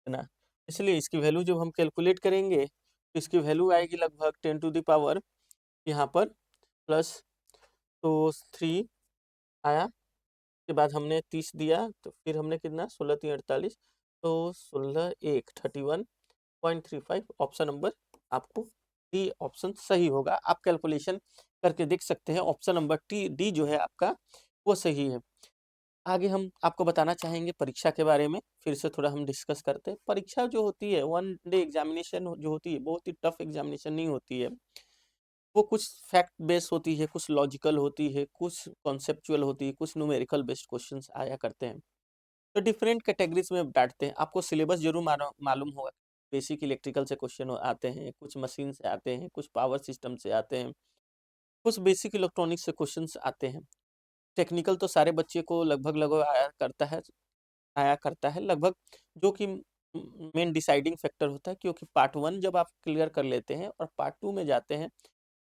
A: ना। इसलिए इसकी वैल्यू जब हम कैलकुलेट करेंगे तो इसकी वैल्यू आएगी लगभग 10 टू द पावर यहाँ पर प्लस, तो 3 आया, के बाद हमने 30 दिया, तो फिर हमने कितना 16×3 = 48, तो 16×1 = 31.35। ऑप्शन नंबर आपको डी ऑप्शन सही होगा, आप कैलकुलेशन करके देख सकते हैं, ऑप्शन नंबर डी जो है आपका वो सही है। आगे हम आपको बताना चाहेंगे परीक्षा के बारे में, फिर से थोड़ा हम डिस्कस करते हैं। परीक्षा जो होती है 1 डे एग्जामिनेशन जो होती है, बहुत ही टफ एग्जामिनेशन नहीं होती है, वो कुछ फैक्ट बेस्ड होती है, कुछ लॉजिकल होती है, कुछ कॉन्सेप्चुअल होती है, कुछ न्यूमेरिकल बेस्ड क्वेश्चंस आया करते हैं। तो डिफरेंट कैटेगरीज में बैठते हैं, आपको सिलेबस जरूर मालूम होगा। बेसिक इलेक्ट्रिकल से क्वेश्चन आते हैं, कुछ मशीन से आते हैं, कुछ पावर सिस्टम से आते हैं, कुछ बेसिक इलेक्ट्रॉनिक्स से क्वेश्चंस आते हैं। टेक्निकल तो सारे बच्चे को लगभग लगभग आया करता है लगभग, जो कि मेन डिसाइडिंग फैक्टर होता है, क्योंकि पार्ट 1 जब आप क्लियर कर लेते हैं और पार्ट 2 में जाते हैं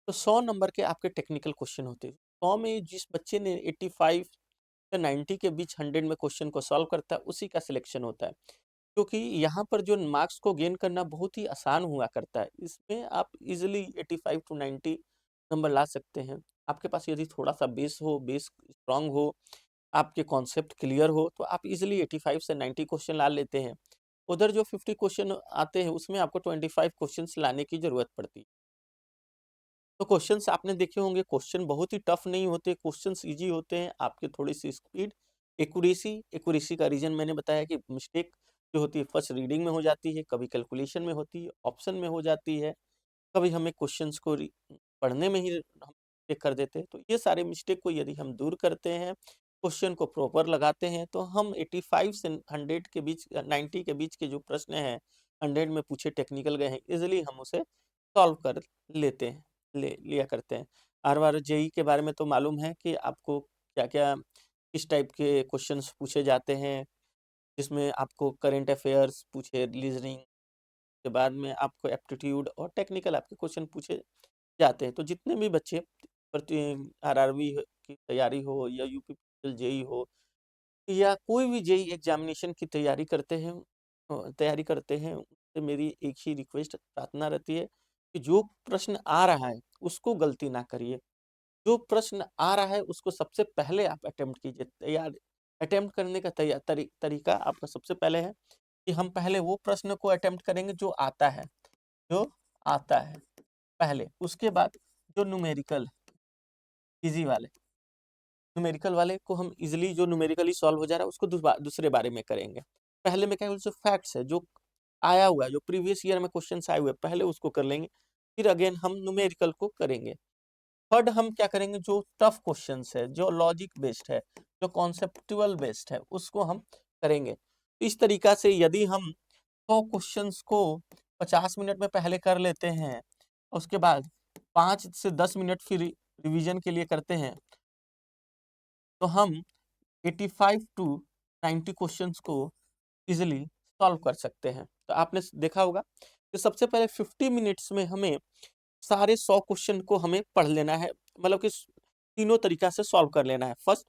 A: तो 100 नंबर के आपके टेक्निकल क्वेश्चन होते हैं। 100 में जिस बच्चे ने 85 या 90 के बीच 100 में क्वेश्चन को सॉल्व करता है उसी का सिलेक्शन होता है। क्योंकि यहाँ पर जो मार्क्स को गेन करना बहुत ही आसान हुआ करता है। इसमें आप इज़िली 85 टू 90 नंबर ला सकते हैं। आपके पास यदि थोड़ा-सा बेस स्ट्रॉन्ग हो, आपके कॉन्सेप्ट क्लियर हो, तो आप इज़िली 85 से 90 क्वेश्चन ला लेते हैं। उधर जो 50 क्वेश्चन आते हैं, उसमें आपको 25 क्वेश्चन्स लाने की ज़रूरत पड़ती है। तो क्वेश्चंस आपने देखे होंगे, क्वेश्चन बहुत ही टफ नहीं होते, क्वेश्चंस इजी होते हैं। आपके थोड़ी सी स्पीड, एक्यूरेसी का रीजन मैंने बताया कि मिस्टेक जो होती है फर्स्ट रीडिंग में हो जाती है, कभी कैलकुलेशन में होती है, ऑप्शन में हो जाती है, कभी हमें क्वेश्चंस को पढ़ने में ही हम मिस्टेक कर देते हैं। तो ये सारे मिस्टेक को यदि हम दूर करते हैं, क्वेश्चन को प्रॉपर लगाते हैं, तो हम 85 से 100 के बीच 90 के बीच के जो प्रश्न हैं, 100 में पूछे टेक्निकल गए हैं, इजिली हम उसे सॉल्व कर लेते हैं, ले लिया करते हैं। हर बार जेई के बारे में तो मालूम है कि आपको क्या-क्या किस टाइप के क्वेश्चंस पूछे जाते हैं, जिसमें आपको करंट अफेयर्स पूछे, रीजनिंग के बाद में आपको एप्टीट्यूड और टेक्निकल आपके क्वेश्चन पूछे जाते हैं। तो जितने भी बच्चे प्रति आरआरबी की तैयारी हो या यूपी जेई हो या कोई भी जेई एग्जामिनेशन की तैयारी करते हैं, उनसे मेरी एक ही रिक्वेस्ट प्रार्थना रहती है कि जो प्रश्न आ रहा है, उसको गलती ना करिए। जो प्रश्न आ रहा है, उसको सबसे पहले आप अटेम्प्ट कीजिए। अटेम्प्ट करने का तरीका आपका सबसे पहले है कि हम पहले वो प्रश्न को अटेम्प्ट करेंगे जो आता है पहले। उसके बाद जो ईज़ी वाले न्यूमेरिकल वाले को हम इज़िली जो न्यूमेरिकली सॉल्व हो जा रहा है, उसको दूसरे बारे में करेंगे। पहले में क्या है, जो फैक्ट्स है, जो आया हुआ है, जो प्रीवियस ईयर में क्वेश्चन्स आए हुए हैं, पहले उसको कर लेंगे, फिर अगेन हम न्यूमेरिकल को करेंगे। थर्ड हम क्या करेंगे, जो टफ क्वेश्चंस है, जो लॉजिक बेस्ड है, जो कॉन्सेप्चुअल बेस्ड है, उसको हम करेंगे। तो इस तरीका से यदि हम 100 क्वेश्चंस को 50 मिनट में पहले कर लेते हैं, उसके बाद 5 से 10 मिनट फिर रिवीजन के लिए करते हैं, तो हम 85 टू 90 क्वेश्चंस को इजीली सॉल्व कर सकते हैं। तो आपने देखा होगा कि सबसे पहले 50 मिनट्स में हमें सारे 100 क्वेश्चन को हमें पढ़ लेना है, मतलब कि तीनों तरीका से सॉल्व कर लेना है। फर्स्ट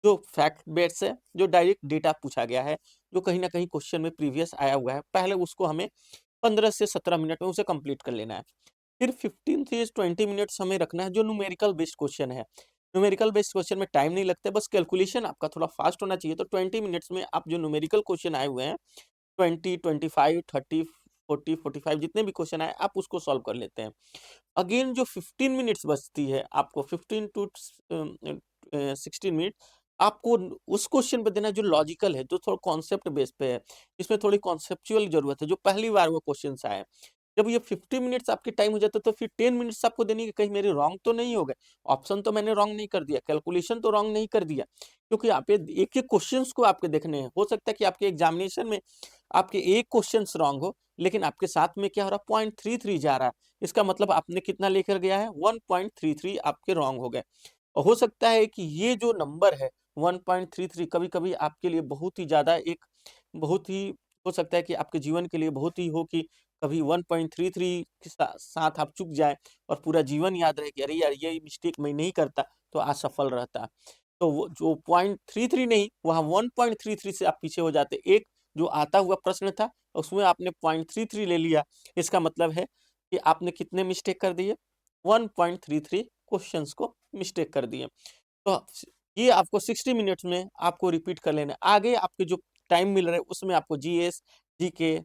A: जो फैक्ट बेस्ड है, जो डायरेक्ट डेटा पूछा गया है, जो कहीं ना कहीं क्वेश्चन में प्रीवियस आया हुआ है, पहले उसको हमें 15 से 17 मिनट में उसे कंप्लीट कर लेना है। फिर 15 से 20 मिनट्स हमें रखना है जो न्यूमेरिकल बेस्ड क्वेश्चन है। न्यूमेरिकल बेस्ड क्वेश्चन में टाइम नहीं लगता है, बस कैलकुलेशन आपका थोड़ा फास्ट होना चाहिए। तो 20 मिनट्स में आप जो न्यूमेरिकल क्वेश्चन आए हुए हैं, 20, 25, 30, 40, 45 जितने भी क्वेश्चन आए, आप उसको सॉल्व कर लेते हैं। अगेन जो 15 मिनट्स बचती है, आपको 15 टू 16 मिनट आपको उस क्वेश्चन पे देना है जो लॉजिकल है, जो थोड़ा कॉन्सेप्ट बेस पे है, इसमें थोड़ी कॉन्सेप्चुअल जरूरत है, जो पहली बार वो क्वेश्चन आए। जब ये 50 मिनट्स आपके टाइम हो जाता है, तो फिर 10 मिनट्स आपको देनी है, कहीं मेरे रॉन्ग तो नहीं हो गए, ऑप्शन तो मैंने रॉन्ग नहीं कर दिया, कैलकुलेशन तो रॉन्ग नहीं कर दिया, क्योंकि आप एक एक क्वेश्चंस को आपके देखने हैं। हो सकता है कि आपके एग्जामिनेशन में आपके एक क्वेश्चंस रॉन्ग हो, लेकिन आपके साथ में क्या हो रहा है, 0.33 जा रहा है, इसका मतलब आपने कितना लेकर गया है, 1.33 आपके रॉन्ग हो गए। और हो सकता है कि ये जो नंबर है 1.33 कभी-कभी आपके लिए बहुत ही ज़्यादा एक बहुत ही हो सकता है कि आपके जीवन के लिए बहुत ही हो कि कभी 1.33 के साथ आप चूक जाए और पूरा जीवन याद रहे कि अरे यार ये मिस्टेक मैं नहीं करता तो आज सफल रहता। तो वो जो 0.33 नहीं, वहाँ 1.33 से आप पीछे हो जाते। एक जो आता हुआ प्रश्न था उसमें आपने 0.33 ले लिया, इसका मतलब है कि आपने कितने मिस्टेक कर दिए, 1.33 क्वेश्चंस को मिस्टेक कर दिए। तो ये आपको 60 मिनट्स में आपको रिपीट कर लेना है। आगे आपके जो टाइम मिल रहा है उसमें आपको जीएस, जीके,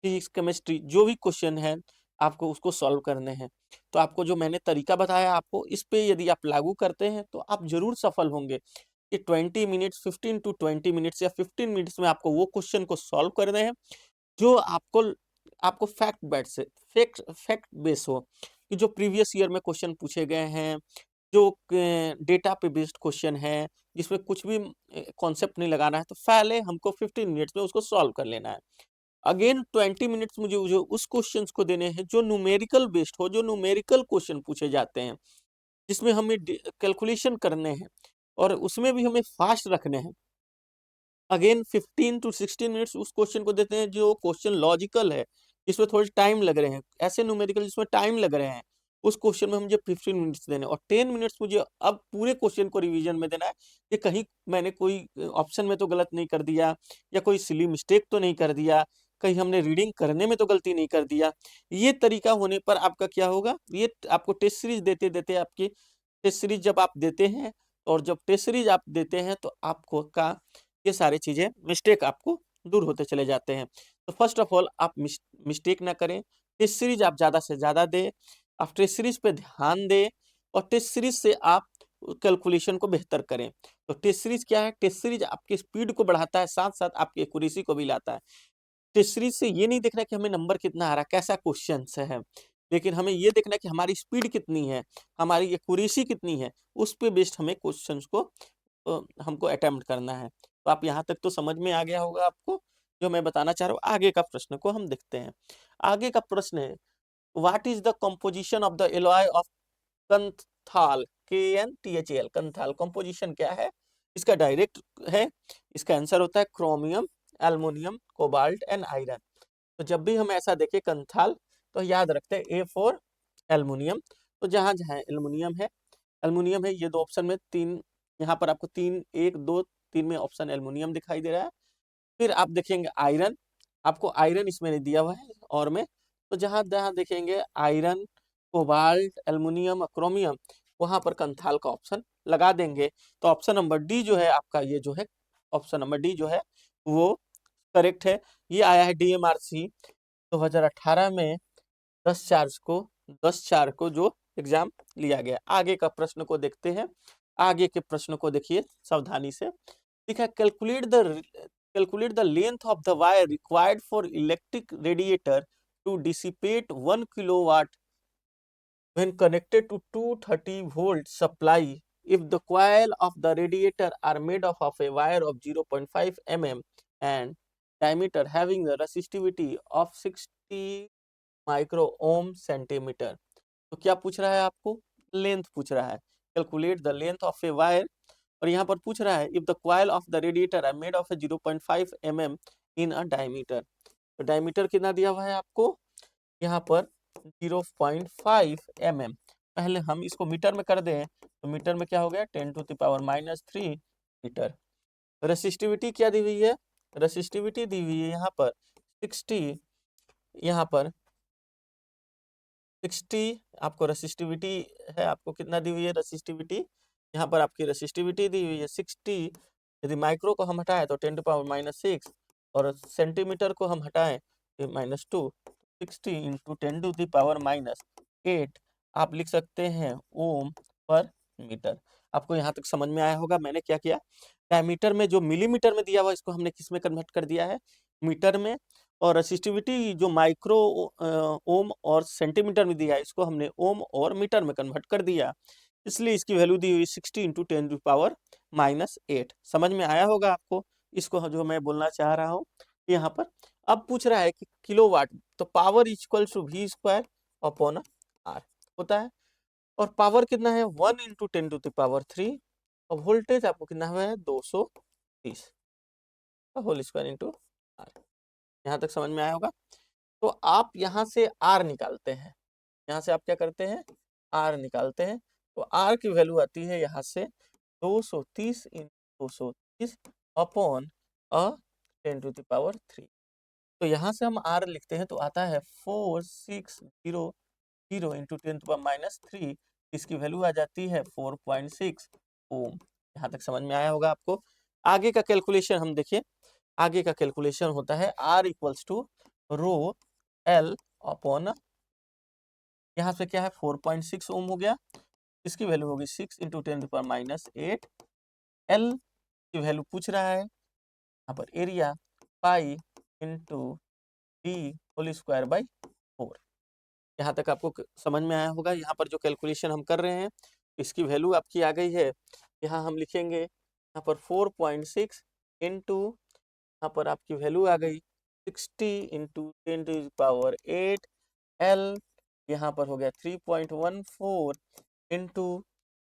A: फिजिक्स, केमिस्ट्री जो भी क्वेश्चन है आपको उसको सॉल्व करने हैं। तो आपको जो मैंने तरीका बताया, आपको इस पे यदि आप लागू करते हैं तो आप ज़रूर सफल होंगे कि 20 मिनट्स 15 टू 20 मिनट्स या 15 मिनट्स में आपको वो क्वेश्चन को सॉल्व करने हैं जो आपको आपको फैक्ट फैक्ट बेस हो, कि जो प्रीवियस ईयर में क्वेश्चन पूछे गए हैं, जो डेटा पे बेस्ड क्वेश्चन है, जिसमें कुछ भी कॉन्सेप्ट नहीं लगाना है, तो पहले हमको 15 मिनट्स में उसको सॉल्व कर लेना है। अगेन 20 मिनट्स मुझे जो उस क्वेश्चंस को देने हैं जो न्यूमेरिकल बेस्ड हो, जो न्यूमेरिकल क्वेश्चन पूछे जाते हैं, जिसमें हमें कैलकुलेशन करने हैं और उसमें भी हमें फास्ट रखने हैं। अगेन 15 टू 16 मिनट्स उस क्वेश्चन को देते हैं जो क्वेश्चन लॉजिकल है, जिसमें थोड़े टाइम लग रहे हैं, ऐसे न्यूमेरिकल जिसमें टाइम लग रहे हैं, उस क्वेश्चन में मुझे 15 मिनट्स देने हैं और 10 मिनट्स मुझे अब पूरे क्वेश्चन को रिवीजन में देना है कि कहीं मैंने कोई ऑप्शन में तो गलत नहीं कर दिया या कोई सिली मिस्टेक तो नहीं कर दिया कहीं हमने रीडिंग करने में तो गलती नहीं कर दिया। ये तरीका होने पर आपका क्या होगा, ये आपको टेस्ट सीरीज देते देते आपकी टेस्ट सीरीज जब आप देते हैं, और जब टेस्ट सीरीज आप देते हैं तो आपको का ये सारी चीजें मिस्टेक आपको दूर होते चले जाते हैं। तो फर्स्ट ऑफ ऑल आप मिस्टेक ना करें, टेस्ट सीरीज आप ज्यादा से ज्यादा दें, आप टेस्ट सीरीज पे ध्यान दें, और टेस्ट सीरीज से आप कैलकुलेशन को बेहतर करें। तो टेस्ट सीरीज क्या है, टेस्ट सीरीज आपकी स्पीड को बढ़ाता है, साथ साथ आपकी एक्यूरेसी को भी लाता है। टेस्ट सीरीज से ये नहीं देखना कि हमें नंबर कितना आ रहा है, कैसा क्वेश्चन है, लेकिन हमें ये देखना कि हमारी स्पीड कितनी है, हमारी एक्यूरेसी कितनी है, उस पे बेस्ड हमें क्वेश्चन को हमको अटेम्प्ट करना है। तो आप यहाँ तक तो समझ में आ गया होगा आपको जो मैं बताना चाह रहा हूँ। आगे का प्रश्न को हम देखते हैं। आगे का प्रश्न है, what is the composition of the alloy of कंथाल, KNTHAL, कंथाल composition क्या है, इसका डायरेक्ट है, इसका आंसर होता है chromium, aluminium, cobalt and iron. तो जब भी हम ऐसा देखें कंथाल, तो याद रखते हैं A फॉर एल्युमिनियम। तो जहां जहां एल्युमिनियम है, ये दो ऑप्शन में तीन, यहाँ पर आपको तीन, एक दो तीन में ऑप्शन एल्युमिनियम दिखाई दे रहा है। फिर आप देखेंगे आयरन, आपको आयरन इसमें नहीं दिया हुआ है और में, तो जहां जहां देखेंगे आयरन, कोबाल्ट, एल्युमिनियम, क्रोमियम, वहां पर कंथाल का ऑप्शन लगा देंगे। तो ऑप्शन नंबर डी जो है आपका, ये जो है ऑप्शन नंबर डी जो है वो करेक्ट है। ये आया है DMRC 2018 में 10/4 को जो एग्जाम लिया गया। आगे का प्रश्न को देखते हैं। आगे के प्रश्न को देखिए सावधानी से। लिखा calculate the length of the wire required for electric radiator to dissipate 1 kilowatt when connected to 230 volt supply if the coil of the radiator are made of a wire of 0.5 mm and diameter having the resistivity of 60 micro ohm centimetre. तो क्या पूछ रहा है आपको, लेंथ पूछ रहा है, calculate the length of a wire, और यहाँ पर पूछ रहा है if the coil of the radiator are made of a 0.5 mm in a diameter. तो डायमीटर कितना दिया हुआ है आपको, यहाँ पर 0.5 mm। पहले हम इसको मीटर में कर दें, तो मीटर में क्या हो गया 10⁻³ मीटर। रेसिस्टिविटी क्या दी हुई है, रेसिस्टिविटी दी हुई है यहाँ पर 60, यहाँ पर 60 आपको रेसिस्टिविटी है, आपको कितना दी हुई है रेसिस्टिविटी, यहाँ पर आपकी रेसिस्टिविटी दी हुई है 60। यदि माइक्रो को हम हटाएं तो 10⁻⁻6, और सेंटीमीटर को हम हटाएं तो -2, 60 × 10⁻⁸ आप लिख सकते हैं ओम पर मीटर। आपको यहाँ तक समझ में आया होगा मैंने क्या किया, डायमीटर में जो मिलीमीटर में दिया हुआ इसको हमने किस में कन्वर्ट कर दिया है, मीटर में, और रेसिस्टिविटी जो माइक्रो ओम और सेंटीमीटर में दिया है इसको हमने ओम और मीटर में कन्वर्ट कर दिया, इसलिए इसकी वैल्यू दी हुई 60 × 10⁻⁸। समझ में आया होगा आपको इसको जो मैं बोलना चाह रहा हूँ यहाँ पर। अब पूछ रहा है कि किलोवाट, तो पावर इक्वल्स टू V²/R होता है, और पावर कितना है 1 × 10⁻³ और वोल्टेज आपको कितना हुआ है 230 का होल स्क्वायर इंटू R। यहाँ तक समझ में आया होगा। तो आप यहाँ से R निकालते हैं, यहाँ से आप क्या करते हैं R निकालते हैं, तो R की वैल्यू आती है यहाँ से 230 × 230 अपॉन 10⁻³ तो यहाँ से हम R लिखते हैं तो आता है 4600 × 10⁻³ इसकी वैल्यू आ जाती है 4.6 ओम। यहाँ तक समझ में आया होगा आपको। आगे का कैलकुलेशन हम देखिए, आगे का कैलकुलेशन होता है R = ρL अपॉन, यहाँ से क्या है 4.6 ओम हो गया, इसकी वैल्यू होगी 6 × 10⁻⁸। L की वैल्यू पूछ रहा है, यहाँ पर एरिया पाई × d² 4। यहाँ तक आपको समझ में आया होगा। यहाँ पर जो कैलकुलेशन हम कर रहे हैं इसकी वैल्यू आपकी आ गई है, यहाँ हम लिखेंगे यहाँ पर 4.6 इंटू, यहाँ पर आपकी वैल्यू आ गई 60 × 10⁸ L, यहाँ पर हो गया 3.14 इंटू,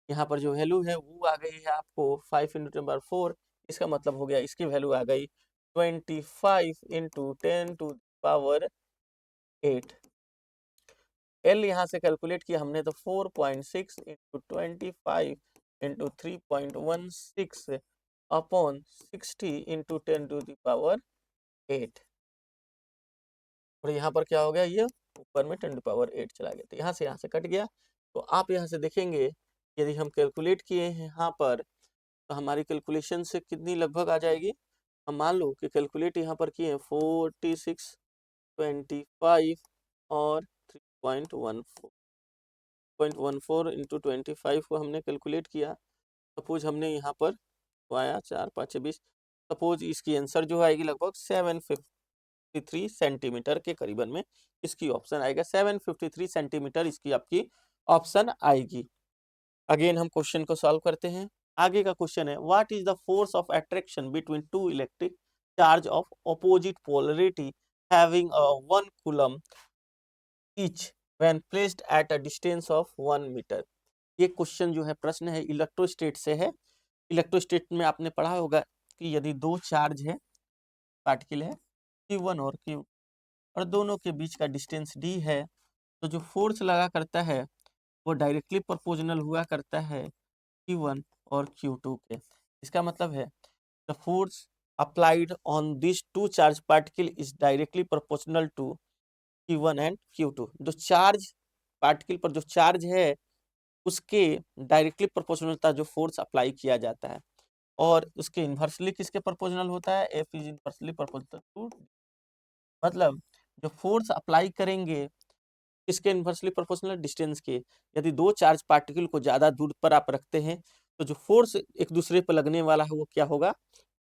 A: यहाँ पर जो वैल्यू है वो आ गई है आपको 5 × 10⁻⁴, इसका मतलब हो गया इसकी वैल्यू आ गई 25 × 10⁻8। L यहाँ से कैलकुलेट किया हमने तो 4.6 × 25 × 3.16 अपॉन 60 × 10⁻8। और यहाँ पर क्या हो गया, ये ऊपर में 10⁸ चला गया, तो यहाँ से कट गया। तो आप यहाँ से देखेंगे यदि हम कैलकुलेट किए हैं यहाँ पर, तो हमारी कैलकुलेशन से कितनी लगभग आ जाएगी। हम मान लो कि कैलकुलेट यहाँ पर किए 46, 25 और 3.14 इंटू 25 को हमने कैलकुलेट किया। सपोज हमने यहाँ पर आया 4 5 20, सपोज इसकी आंसर जो आएगी लगभग 753 सेंटीमीटर के करीबन में इसकी ऑप्शन आएगा। 753 सेंटीमीटर इसकी आपकी ऑप्शन आएगी। अगेन हम क्वेश्चन को सॉल्व करते हैं। आगे का क्वेश्चन है, what is the force of attraction between two electric charge of opposite polarity having 1 coulomb each when placed at a distance of 1 metre. ये क्वेश्चन जो है, प्रश्न है, इलेक्ट्रोस्टेट से है। इलेक्ट्रोस्टेट में आपने पढ़ा होगा कि यदि दो चार्ज है, पार्टिकल है Q1 और Q, और दोनों के बीच का डिस्टेंस d है, तो जो फोर्स लगा करता है वो डायरेक्टली प्रोपोर्शनल हुआ करता है Q1 और Q2 के। इसका मतलब है the force applied on this two charge particle is directly proportional to Q1 and Q2। जो चार्ज पार्टिकल पर जो चार्ज है उसके डायरेक्टली प्रोपोर्शनल जो फोर्स अप्लाई किया जाता है, और उसके इन्वर्सली किसके प्रोपोर्शनल होता है, F is inversely proportional to. मतलब जो फोर्स अप्लाई करेंगे किसके इन्वर्सली प्रोपोर्शनल, डिस्टेंस के। यदि दो चार्ज पार्टिकल को ज्यादा दूर पर आप रखते हैं तो जो फोर्स एक दूसरे पर लगने वाला है वो क्या होगा,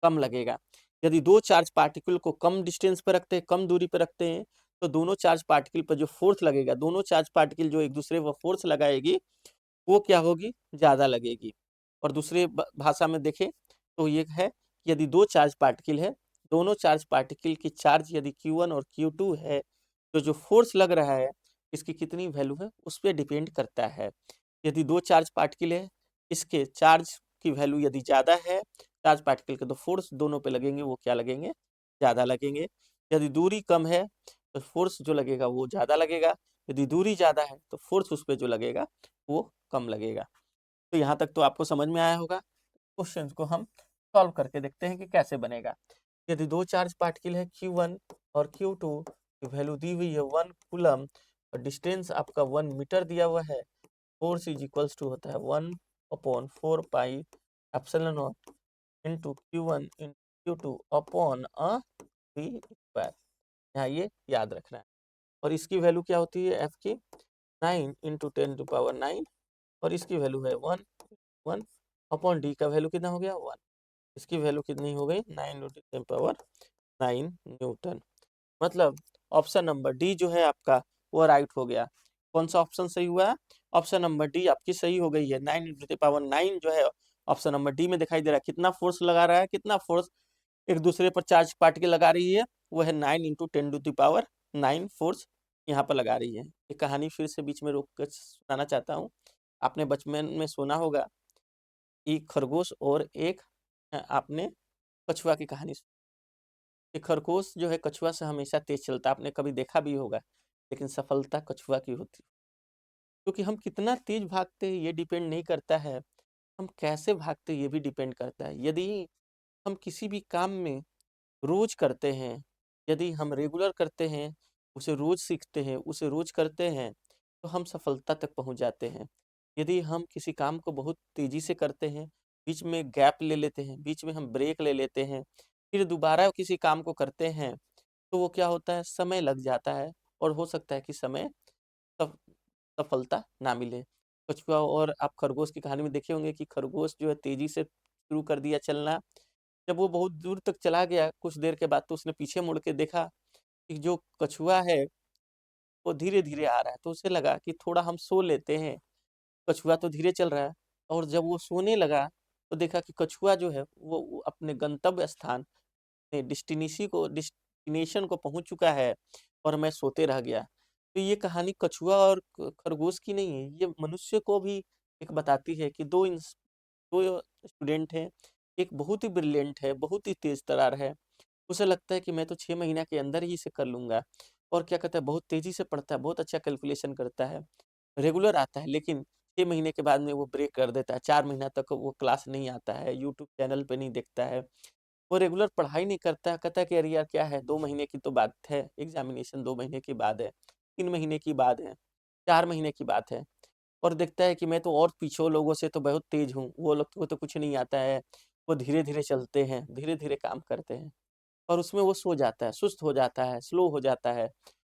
A: कम लगेगा। यदि दो चार्ज पार्टिकल को कम डिस्टेंस पर रखते हैं, कम दूरी पर रखते हैं, तो दोनों चार्ज पार्टिकल पर जो फोर्स लगेगा, दोनों चार्ज पार्टिकल जो एक दूसरे पर फोर्स लगाएगी वो क्या होगी, ज्यादा लगेगी। और दूसरे भाषा में देखें तो ये है, यदि दो चार्ज पार्टिकल है, दोनों चार्ज पार्टिकल की चार्ज यदि Q1 और Q2 है, तो जो फोर्स लग रहा है इसकी कितनी वैल्यू है उस पर डिपेंड करता है। यदि दो चार्ज पार्टिकल है, इसके चार्ज की वैल्यू यदि ज़्यादा है चार्ज पार्टिकल के, तो फोर्स दोनों पे लगेंगे वो क्या लगेंगे, ज़्यादा लगेंगे। यदि दूरी कम है तो फोर्स जो लगेगा वो ज़्यादा लगेगा। यदि दूरी ज़्यादा है तो फोर्स उस पर जो लगेगा वो कम लगेगा। तो यहाँ तक तो आपको समझ में आया होगा। क्वेश्चन को हम सॉल्व करके देखते हैं कि कैसे बनेगा। यदि दो चार्ज पार्टिकल है Q1 और Q2 की वैल्यू दी हुई है 1 कूलम और डिस्टेंस आपका 1 मीटर दिया हुआ है, फोर्स इज इक्वल्स टू होता है 1/4 pi epsilon not into Q1 into Q2 upon v square. यहाँ ये याद रखना है। और इसकी वैल्यू क्या होती है, F की 9 इंटू 10⁹ और इसकी वैल्यू है 1 अपॉन डी का वैल्यू कितना हो गया 1। इसकी वैल्यू कितनी हो गई 9 × 10⁹ न्यूटन। मतलब ऑप्शन नंबर डी जो है आपका वो राइट हो गया। कौन सा ऑप्शन सही हुआ, ऑप्शन नंबर डी आपकी सही हो गई है। 9 × 10⁹ जो है ऑप्शन नंबर डी में दिखाई दे रहा है। कितना फोर्स लगा रहा है, कितना फोर्स एक दूसरे पर चार्ज पार्टिकल लगा रही है, वो है 9 × 10⁹ फोर्स यहाँ पर लगा रही है। ये कहानी फिर से बीच में रोक कर सुनाना चाहता हूँ। आपने बचपन में सुना होगा एक खरगोश और एक आपने कछुआ की कहानी सुनी। खरगोश जो है कछुआ से हमेशा तेज चलता, आपने कभी देखा भी होगा, लेकिन सफलता कछुआ की होती। क्योंकि हम कितना तेज भागते हैं ये डिपेंड नहीं करता है, हम कैसे भागते हैं ये भी डिपेंड करता है। यदि हम किसी भी काम में रोज करते हैं, यदि हम रेगुलर करते हैं, उसे रोज सीखते हैं, उसे रोज करते हैं, तो हम सफलता तक पहुंच जाते हैं। यदि हम किसी काम को बहुत तेजी से करते हैं, बीच में गैप ले लेते हैं, बीच में हम ब्रेक ले लेते हैं, फिर दोबारा किसी काम को करते हैं, तो वो क्या होता है, समय लग जाता है और हो सकता है कि समय सफलता ना मिले। कछुआ और आप खरगोश की कहानी में देखे होंगे कि खरगोश जो है तेजी से शुरू कर दिया चलना। जब वो बहुत दूर तक चला गया कुछ देर के बाद, तो उसने पीछे मुड़ के देखा कि जो कछुआ है वो धीरे धीरे आ रहा है, तो उसे लगा कि थोड़ा हम सो लेते हैं, कछुआ तो धीरे चल रहा है। और जब वो सोने लगा तो देखा कि कछुआ जो है वो अपने गंतव्य स्थान डेस्टिनेशन को पहुंच चुका है और मैं सोते रह गया। तो ये कहानी कछुआ और खरगोश की नहीं है, ये मनुष्य को भी एक बताती है कि दो स्टूडेंट हैं, एक बहुत ही ब्रिलियंट है, बहुत ही तेज तरार है, उसे लगता है कि मैं तो 6 महीना के अंदर ही इसे कर लूंगा, और क्या कहता है बहुत तेजी से पढ़ता है, बहुत अच्छा कैलकुलेशन करता है, रेगुलर आता है, लेकिन 6 महीने के बाद में वो ब्रेक कर देता है। 4 महीना तक वो क्लास नहीं आता है, यूट्यूब चैनल पे नहीं देखता है, वो रेगुलर पढ़ाई नहीं करता है, कहता है कि अरे यार क्या है, 2 महीने की तो बात है, एग्जामिनेशन 2 महीने की बाद है, 3 महीने की बात है, 4 महीने की बात है। और देखता है कि मैं तो और पीछे लोगों से तो बहुत तेज हूँ, वो लोग को तो कुछ नहीं आता है, वो धीरे-धीरे चलते हैं, धीरे-धीरे काम करते हैं और उसमें वो सो जाता है, सुस्त हो जाता है, स्लो हो जाता है।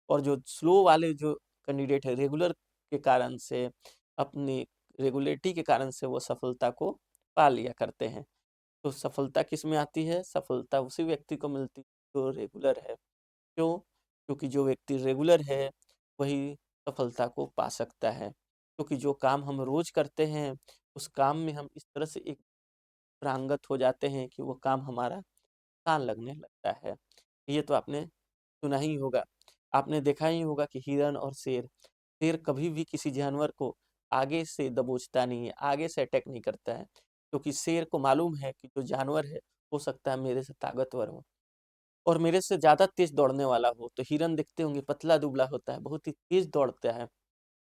A: और जो स्लो वाले जो कैंडिडेट है, रेगुलर के कारण से, अपनी रेगुलरिटी के कारण से वो सफलता को पा लिया करते हैं। तो सफलता किसमें आती है? सफलता उसी व्यक्ति को मिलती है जो रेगुलर है। क्यों? क्योंकि जो व्यक्ति रेगुलर है, वही सफलता को पा सकता है। क्योंकि जो काम हम रोज़ करते हैं, उस काम में हम इस तरह से एक पारंगत हो जाते हैं कि वो काम हमारा आसान लगने लगता है। ये तो आपने सुना ही होगा। आपने देखा ही होगा कि हिरन और शेर, शेर कभी भी किसी जानवर को आगे से दबोचता नहीं है, आगे से अटैक नहीं करता है। क्योंकि शेर को मालूम है कि जो जानवर है, हो सकता है मेरे से ताकतवर हो और मेरे से ज़्यादा तेज़ दौड़ने वाला हो। तो हिरन देखते होंगे पतला-दुबला होता है, बहुत ही तेज़ दौड़ता है,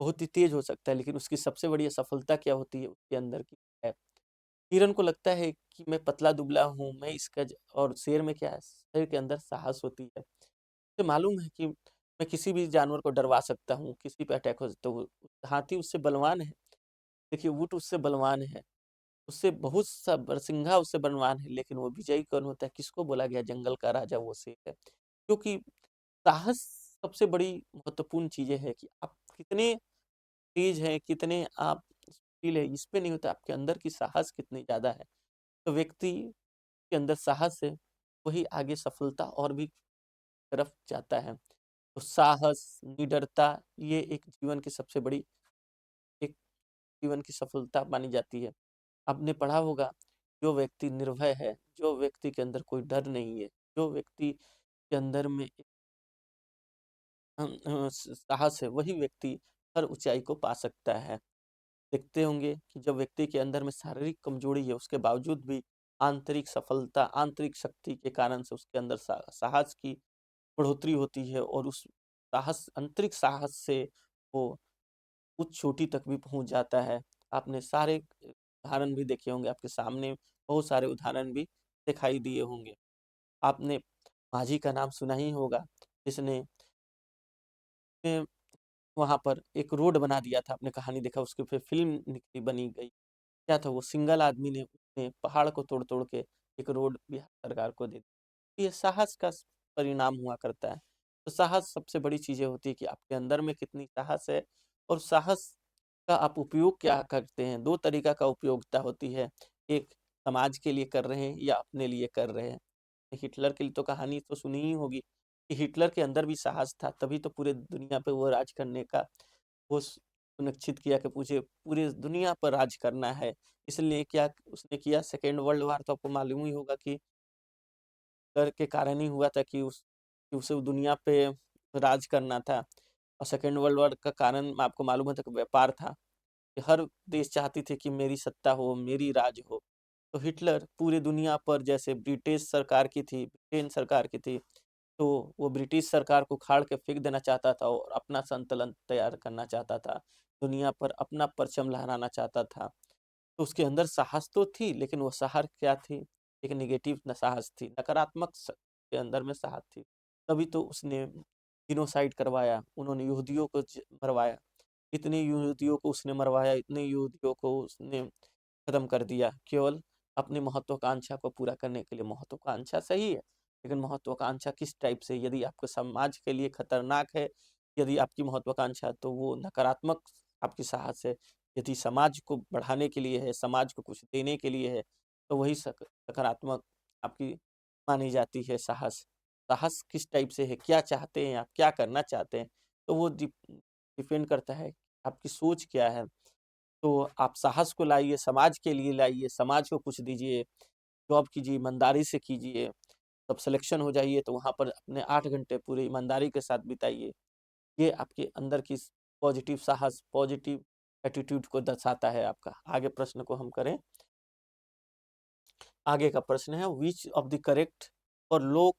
A: बहुत ही तेज़ हो सकता है, लेकिन उसकी सबसे बड़ी असफलता क्या होती है? उसके अंदर की है। हिरन को लगता है कि मैं पतला-दुबला हूँ, मैं इसका ज और शेर में क्या है? शेर के अंदर साहस होती है। उसे मालूम है कि मैं किसी भी जानवर को डरवा सकता हूँ, किसी पे अटैक हो सकता है। हाथी उससे बलवान है, देखिए ऊँट उससे बलवान है, उससे बहुत सा बरसिंघा उससे बलवान है, लेकिन वो विजयी कौन होता है? किसको बोला गया जंगल का राजा? वो शेर है। क्योंकि साहस सबसे बड़ी महत्वपूर्ण चीज़ें है कि आप कितने तेज़ हैं, कितने आप स्किल है, इस पे नहीं होता, आपके अंदर की साहस कितनी ज़्यादा है। तो व्यक्ति के अंदर साहस है, वही आगे सफलता और भी तरफ जाता है। तो साहस, निडरता ये एक जीवन की सबसे बड़ी एक जीवन की सफलता मानी जाती है। आपने पढ़ा होगा, जो व्यक्ति निर्भय है, जो व्यक्ति के अंदर कोई डर नहीं है, जो व्यक्ति के अंदर में साहस है, वही व्यक्ति हर ऊंचाई को पा सकता है। देखते होंगे कि जब व्यक्ति के अंदर में शारीरिक कमजोरी है, उसके बावजूद भी आंतरिक सफलता, आंतरिक शक्ति के कारण से उसके अंदर साहस की बढ़ोतरी होती है और उस साहस, आंतरिक साहस से वो उच्च चोटी तक भी पहुंच जाता है। आपने सारे उदाहरण भी देखे होंगे, आपके सामने बहुत सारे उदाहरण भी दिखाई दिए होंगे। आपने माझी का नाम सुना ही होगा, जिसने वहाँ पर एक रोड बना दिया था, आपने कहानी देखा, उसके फिर फ़िल्म निकली बनी गई। क्या था वो सिंगल आदमी ने उसने पहाड़ को तोड़-तोड़ के एक रोड बिहार सरकार को दे दी। ये साहस का परिणाम हुआ करता है। तो साहस सबसे बड़ी चीज़ें होती है कि आपके अंदर में कितनी साहस है और साहस का आप उपयोग क्या करते हैं। 2 तरीका का उपयोगिता होती है। एक समाज के लिए कर रहे हैं या अपने लिए कर रहे हैं। हिटलर की तो कहानी तो सुनी ही होगी कि हिटलर के अंदर भी साहस था, तभी तो पूरे दुनिया पे वो राज करने का वो सुनिश्चित किया कि मुझे पूरी दुनिया पर राज करना है। इसलिए क्या उसने किया, सेकेंड वर्ल्ड वॉर तो आपको मालूम ही होगा कि हिटलर के कारण ही हुआ था कि उसे दुनिया पे राज करना था। और सेकेंड वर्ल्ड वॉर का कारण आपको मालूम है था कि व्यापार था। कि हर देश चाहती थी कि मेरी सत्ता हो, मेरी राज हो। तो हिटलर पूरी दुनिया पर जैसे ब्रिटिश सरकार की थी, ब्रिटेन सरकार की थी, तो वो ब्रिटिश सरकार को उखाड़ के फेंक देना चाहता था और अपना संतुलन तैयार करना चाहता था। दुनिया पर अपना परचम लहराना चाहता था। तो उसके अंदर साहस तो थी, लेकिन वो साहस क्या थी? एक नेगेटिव साहस थी, नकारात्मक के अंदर में साहस थी। तभी तो उसने जिनोसाइड करवाया, उन्होंने यहूदियों को मरवाया। इतने यहूदियों को उसने मरवाया, इतने यहूदियों को उसने खत्म कर दिया, केवल अपनी महत्वाकांक्षा को पूरा करने के लिए। महत्वाकांक्षा सही है, लेकिन महत्वाकांक्षा किस टाइप से? यदि आपके समाज के लिए खतरनाक है, यदि आपकी महत्वाकांक्षा, तो वो नकारात्मक आपकी साहस है। यदि समाज को बढ़ाने के लिए है, समाज को कुछ देने के लिए है, तो वही सकारात्मक आपकी मानी जाती है साहस। साहस किस टाइप से है, क्या चाहते हैं आप, क्या करना चाहते हैं, तो वो डिपेंड करता है आपकी सोच क्या है। तो आप साहस को लाइए, समाज के लिए लाइए, समाज को कुछ दीजिए, जॉब कीजिए, ईमानदारी से कीजिए। तब सिलेक्शन हो जाइए तो वहाँ पर अपने 8 घंटे पूरे ईमानदारी के साथ बिताइए। ये आपके अंदर की पॉजिटिव साहस, पॉजिटिव एटीट्यूड को दर्शाता है आपका। आगे प्रश्न को हम करें। आगे का प्रश्न है, which of the correct for low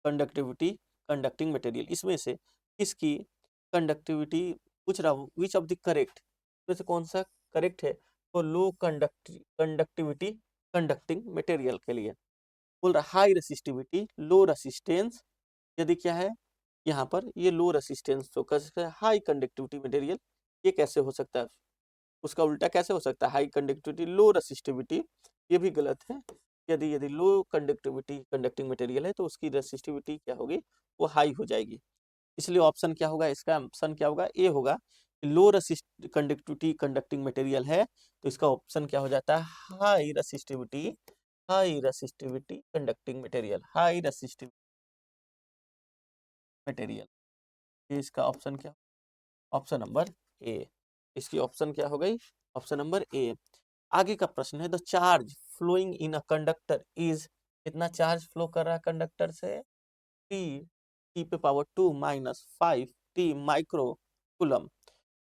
A: conductivity conducting material, इसमें से किसकी कंडक्टिविटी पूछ रहा हूँ, व्हिच ऑफ द करेक्ट, इसमें से कौन सा करेक्ट है for low conductivity conducting material के लिए। बोल रहा हाई रेसिस्टिविटी लो रेसिस्टेंस, यदि क्या है यहाँ पर ये लो रेसिस्टेंस तो कैसे हाई कंडक्टिविटी मटेरियल, ये कैसे हो सकता है, उसका उल्टा कैसे हो सकता है हाई कंडक्टिविटी लो रेसिस्टिविटी, ये भी गलत है। यदि यदि लो कंडक्टिविटी कंडक्टिंग मटेरियल है तो उसकी रेसिस्टिविटी क्या होगी, वो हाई हो जाएगी। इसलिए ऑप्शन क्या होगा, इसका ऑप्शन क्या होगा, ए होगा। लो रेसिस्ट कंडक्टिविटी कंडक्टिंग मटेरियल है तो इसका ऑप्शन क्या हो जाता है, high resistivity conducting material, high resistivity material, ये इसका ऑप्शन क्या, ऑप्शन नंबर ए। इसकी ऑप्शन क्या हो गई, ऑप्शन नंबर ए। आगे का प्रश्न है the charge flowing in a conductor is, कितना चार्ज फ्लो कर रहा है कंडक्टर से, टी, टी पे power 2 minus 5 t micro coulomb.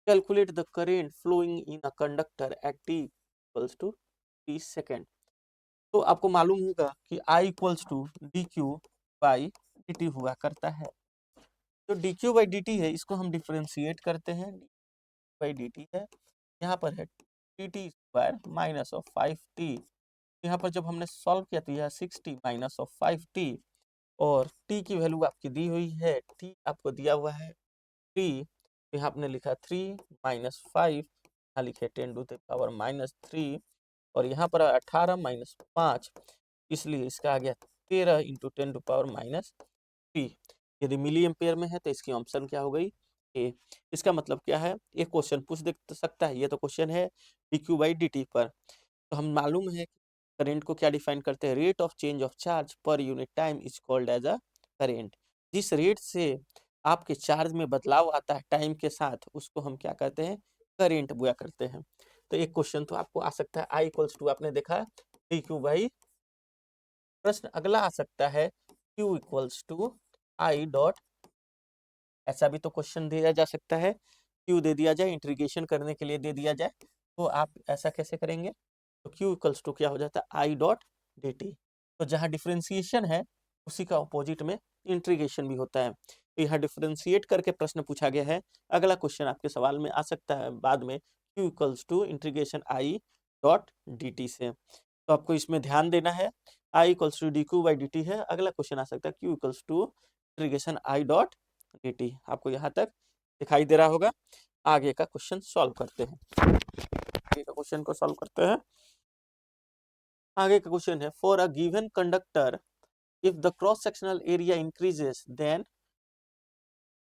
A: Calculate the current flowing in a conductor at t equals to 30 second. तो आपको मालूम होगा कि i equals to d q by d t हुआ करता है। जो d q by d t है इसको हम डिफ्रेंशिएट करते हैं, बाई डी टी है, यहाँ पर है T T square minus of 5t। यहाँ पर जब हमने सॉल्व किया तो यह 6t माइनस ऑफ 5t, और t की वैल्यू आपकी दी हुई है, t आपको दिया हुआ है 3, यहाँ आपने लिखा 3 माइनस 5, यहाँ लिखे 10 टू द पावर माइनस 3, और यहाँ पर 18 माइनस 5, इसलिए इसका आ गया 13 इंटू 10 टू पावर माइनस 3। यदि मिली एम्पेयर में है तो इसकी ऑप्शन क्या हो गई, ए। इसका मतलब क्या है, एक क्वेश्चन पूछ दे सकता है, ये तो क्वेश्चन है D q by d T पर। तो हम मालूम है कि करेंट को क्या डिफाइन करते हैं, rate of change of charge per unit time is called as a current. जिस रेट से आपके चार्ज में बदलाव आता है टाइम के साथ उसको हम क्या कहते हैं, करेंट बुआ करते हैं। तो एक क्वेश्चन तो आपको आ सकता है आई इक्वल्स टू, आपने देखा डी क्यू बाई, प्रश्न अगला आ सकता है Q equals to I dot, ऐसा भी तो क्वेश्चन दिया जा सकता है, क्यू दे दिया जाए इंटीग्रेशन करने के लिए दे दिया जाए, तो आप ऐसा कैसे करेंगे, तो क्यू इक्वल्स टू क्या हो जाता है आई डॉट डी टी। तो जहाँ डिफ्रेंसिएशन है उसी का अपोजिट में इंटीग्रेशन भी होता है, तो यहाँ डिफ्रेंशिएट करके प्रश्न पूछा गया है। अगला क्वेश्चन आपके सवाल में आ सकता है बाद में, q equals to integration i dot d t से। तो आपको इसमें ध्यान देना है, i equals to d q by d t है, अगला क्वेश्चन आ सकता है Q equals to integration i dot d t. आपको यहाँ तक दिखाई दे रहा होगा। आगे का क्वेश्चन सॉल्व करते हैं, आगे का क्वेश्चन को सॉल्व करते हैं। आगे का क्वेश्चन है for a given conductor if the cross sectional area increases then,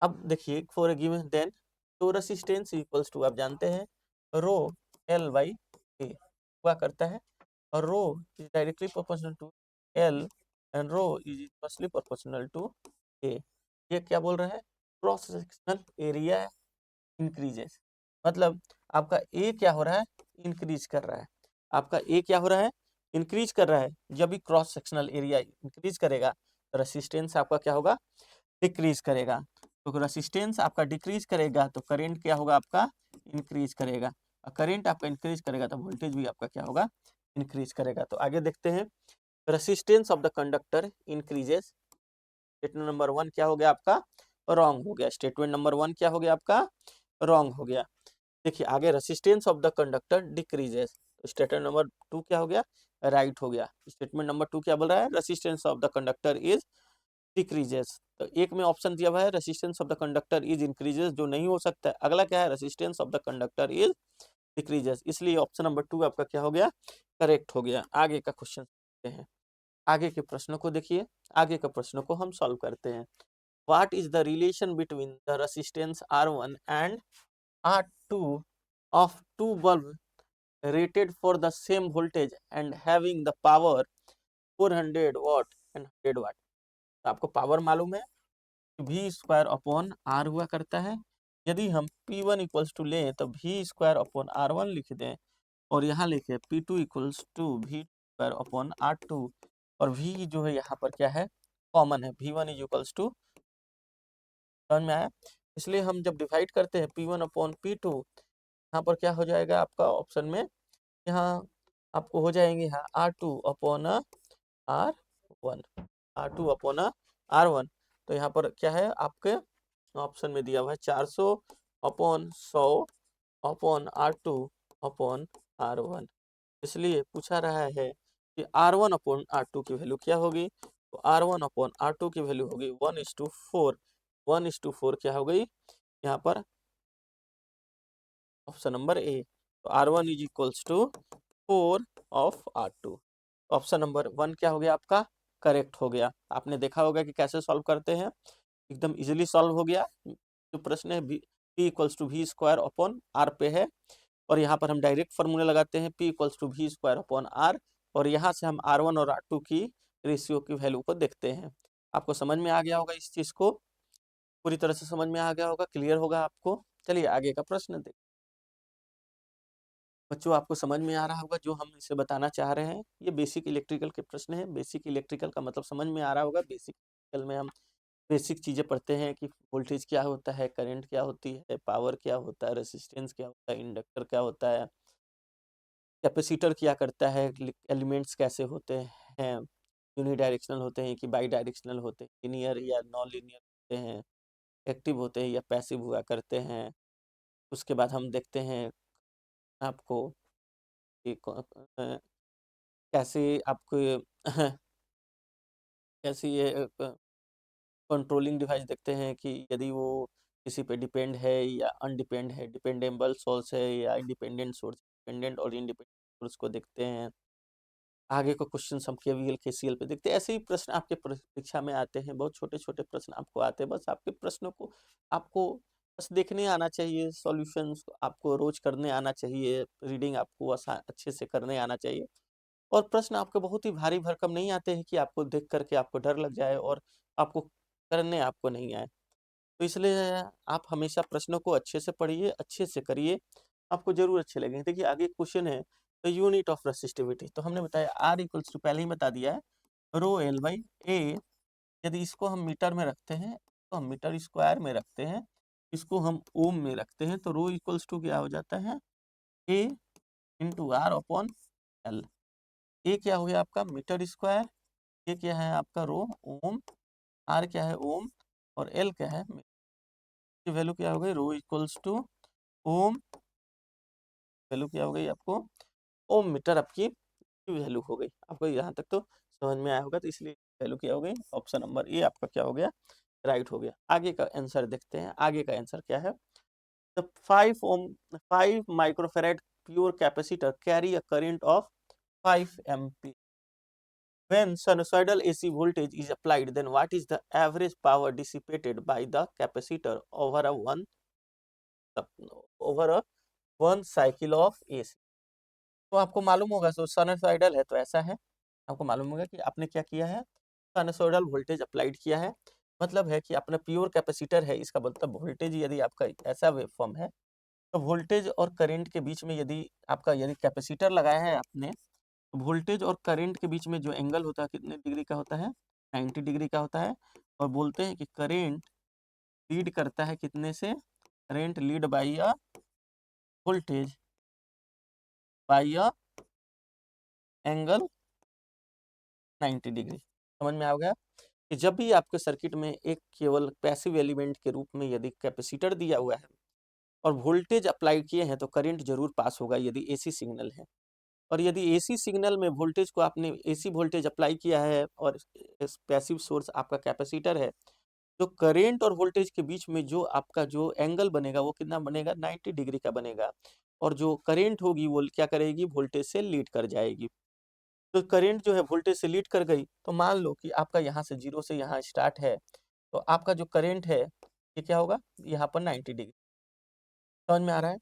A: अब देखिए फॉर अ गिवन देन, तो रेसिस्टेंस इक्वल्स टू आप जानते हैं रो एल बाई ए हुआ करता है, और rho is directly proportional to L and rho is inversely proportional to A. ये क्या बोल रहा है, क्रॉस सेक्शनल एरिया इंक्रीजेस, मतलब आपका ए क्या हो रहा है, इंक्रीज कर रहा है, आपका ए क्या हो रहा है, इंक्रीज कर रहा है। जब भी क्रॉस सेक्शनल एरिया इंक्रीज करेगा तो रेसिस्टेंस आपका क्या होगा, डिक्रीज करेगा। तो रेसिस्टेंस आपका डिक्रीज करेगा तो करंट क्या होगा आपका, इंक्रीज करेगा, और करंट आपका इंक्रीज करेगा तो वोल्टेज भी आपका क्या होगा, इंक्रीज करेगा। तो आगे देखते हैं, resistance of the conductor increases, statement number 1 क्या हो गया आपका, रॉन्ग हो गया, स्टेटमेंट नंबर 1 क्या हो गया आपका, रॉन्ग हो गया। देखिए आगे resistance of the conductor decreases, तो स्टेटमेंट नंबर 2 क्या हो गया, राइट हो गया। स्टेटमेंट नंबर 2 क्या बोल रहा है, resistance of the conductor is decreases. तो एक में ऑप्शन दिया हुआ है resistance of the conductor is increases, जो नहीं हो सकता है। अगला क्या है, resistance of the conductor is decreases, इसलिए ऑप्शन नंबर 2 आपका क्या हो गया, करेक्ट हो गया। आगे का क्वेश्चन हैं, आगे के प्रश्नों को देखिए, आगे के प्रश्नों को हम सॉल्व करते हैं। What is the relation between the resistance R1 and R2 of two bulb rated for the same voltage and having the power 400 watt and 100 watt। तो आपको पावर मालूम है, v स्क्वायर अपॉन आर हुआ करता है। यदि हम P1 इक्वल्स टू लें तो v स्क्वायर अपॉन R1 लिख दें, और यहाँ लिखे P2 equals to v square upon R2, और v जो है यहाँ पर क्या है, कॉमन है, V1 इज इक्वल्स टू, समझ में आया। इसलिए हम जब डिवाइड करते हैं P1 अपॉन P2, यहाँ पर क्या हो जाएगा आपका ऑप्शन में, यहाँ आपको हो जाएंगे यहाँ R2 upon R1, R2 upon R1। तो यहाँ पर क्या है आपके ऑप्शन में दिया हुआ है 400 upon 100 upon R2 upon R1। इसलिए पूछा रहा है कि R1 अपॉन R2 की वैल्यू क्या होगी, तो R1 अपॉन R2 की वैल्यू होगी 1:4। 1:4 क्या हो गई यहाँ पर, ऑप्शन नंबर ए। तो R1 is equals to 4 of R2। Option number 1 क्या हो गया आपका, करेक्ट हो गया। आपने देखा होगा कि कैसे सॉल्व करते हैं, एकदम इजीली सॉल्व हो गया। जो प्रश्न है P equals to V square upon R पे है, और यहाँ पर हम डायरेक्ट फार्मूला लगाते हैं P equals to V square upon R, और यहाँ से हम R1 और R2 की रेशियो की वैल्यू को देखते हैं। आपको समझ में आ गया होगा, इस चीज़ को पूरी तरह से समझ में आ गया होगा, क्लियर होगा आपको। चलिए आगे का प्रश्न देखते। बच्चों आपको समझ में आ रहा होगा जो हम इसे बताना चाह रहे हैं। ये बेसिक इलेक्ट्रिकल के प्रश्न है। बेसिक इलेक्ट्रिकल का मतलब समझ में आ रहा होगा। बेसिक इलेक्ट्रिकल में हम बेसिक चीज़ें पढ़ते हैं कि वोल्टेज क्या होता है, करंट क्या होती है, पावर क्या होता है, रेसिस्टेंस क्या होता है, इंडक्टर क्या होता है, कैपेसिटर क्या करता है, एलिमेंट्स कैसे होते हैं, यूनिडायरेक्शनल होते हैं कि बाई डायरेक्शनल होते हैं, लीनियर या नॉन लीनियर होते हैं, एक्टिव होते हैं या पैसिव हुआ करते हैं। उसके बाद हम देखते हैं आपको कि कैसे आपको कैसे ये कंट्रोलिंग डिवाइस देखते हैं कि यदि वो किसी पे डिपेंड है या अनडिपेंड है, डिपेंडेबल सोर्स है या इंडिपेंडेंट सोर्स, डिपेंडेंट और इंडिपेंडेंट सोर्स को देखते हैं। आगे को क्वेश्चन हम केवीएल केसीएल पे देखते हैं। ऐसे ही प्रश्न आपके परीक्षा में आते हैं, बहुत छोटे छोटे प्रश्न आपको आते हैं। बस आपके प्रश्नों को आपको बस देखने आना चाहिए, सॉल्यूशंस आपको रोज करने आना चाहिए, रीडिंग आपको अच्छे से करने आना चाहिए। और प्रश्न आपके बहुत ही भारी भरकम नहीं आते हैं कि आपको देख करके आपको डर लग जाए और आपको करने आपको नहीं आए। तो इसलिए आप हमेशा प्रश्नों को अच्छे से पढ़िए, अच्छे से करिए, आपको जरूर अच्छे लगेंगे। देखिए आगे क्वेश्चन है, द यूनिट ऑफ रेसिस्टिविटी। तो हमने बताया आर इक्वल्स टू, पहले ही बता दिया है, रो एल बाई ए। यदि इसको हम मीटर में रखते हैं तो हम मीटर स्क्वायर में रखते हैं, इसको हम ओम में रखते हैं, तो रो इक्वल्स टू क्या हो जाता है, ए इंटू आर अपॉन एल। ए क्या हो गया आपका मीटर स्क्वायर, ये क्या है आपका रो ओम, आर क्या है ओम, और एल क्या है, की वैल्यू क्या हो गई, रो इक्वल्स टू ओम, वैल्यू क्या हो गई आपको, ओम मीटर आपकी वैल्यू हो गई। आपको यहाँ तक तो समझ में आया होगा, तो इसलिए वैल्यू क्या हो गई, ऑप्शन नंबर ए आपका क्या हो गया, राइट हो गया। आगे का आंसर देखते हैं, आगे का आंसर क्या है। The 5 microfarad pure capacitor carry a current of 5 ampere. When sinusoidal AC voltage is applied, then what is the average power dissipated by the capacitor over a one cycle of AC? तो आपको मालूम होगा, तो साइनसॉइडल है तो ऐसा है, आपको मालूम होगा कि आपने क्या किया है, साइनसॉइडल वोल्टेज अप्लाइड किया है। मतलब है कि अपना प्योर कैपेसिटर है, इसका मतलब वोल्टेज यदि आपका ऐसा वेवफॉर्म है, तो वोल्टेज और करंट के बीच में यदि आपका यदि कैपेसिटर लगाया है आपने, तो वोल्टेज और करंट के बीच में जो एंगल होता है कितने डिग्री का होता है, 90 डिग्री का होता है। और बोलते हैं कि करंट लीड करता है कितने से, current lead by a voltage by a angle 90 degree. समझ में आ गया कि जब भी आपके सर्किट में एक केवल पैसिव एलिमेंट के रूप में यदि कैपेसिटर दिया हुआ है और वोल्टेज अप्लाई किए हैं, तो करंट जरूर पास होगा यदि एसी सिग्नल है। और यदि एसी सिग्नल में वोल्टेज को आपने एसी वोल्टेज अप्लाई किया है और पैसिव सोर्स आपका कैपेसिटर है, तो करंट और वोल्टेज के बीच में जो आपका जो एंगल बनेगा वो कितना बनेगा, 90 डिग्री का बनेगा। और जो करंट होगी वो क्या करेगी, वोल्टेज से लीड कर जाएगी। तो करंट जो है वोल्टेज से लीड कर गई, तो मान लो कि आपका यहाँ से जीरो से यहाँ स्टार्ट है, तो आपका जो करंट है ये क्या होगा, यहाँ पर 90 डिग्री। समझ में आ रहा है।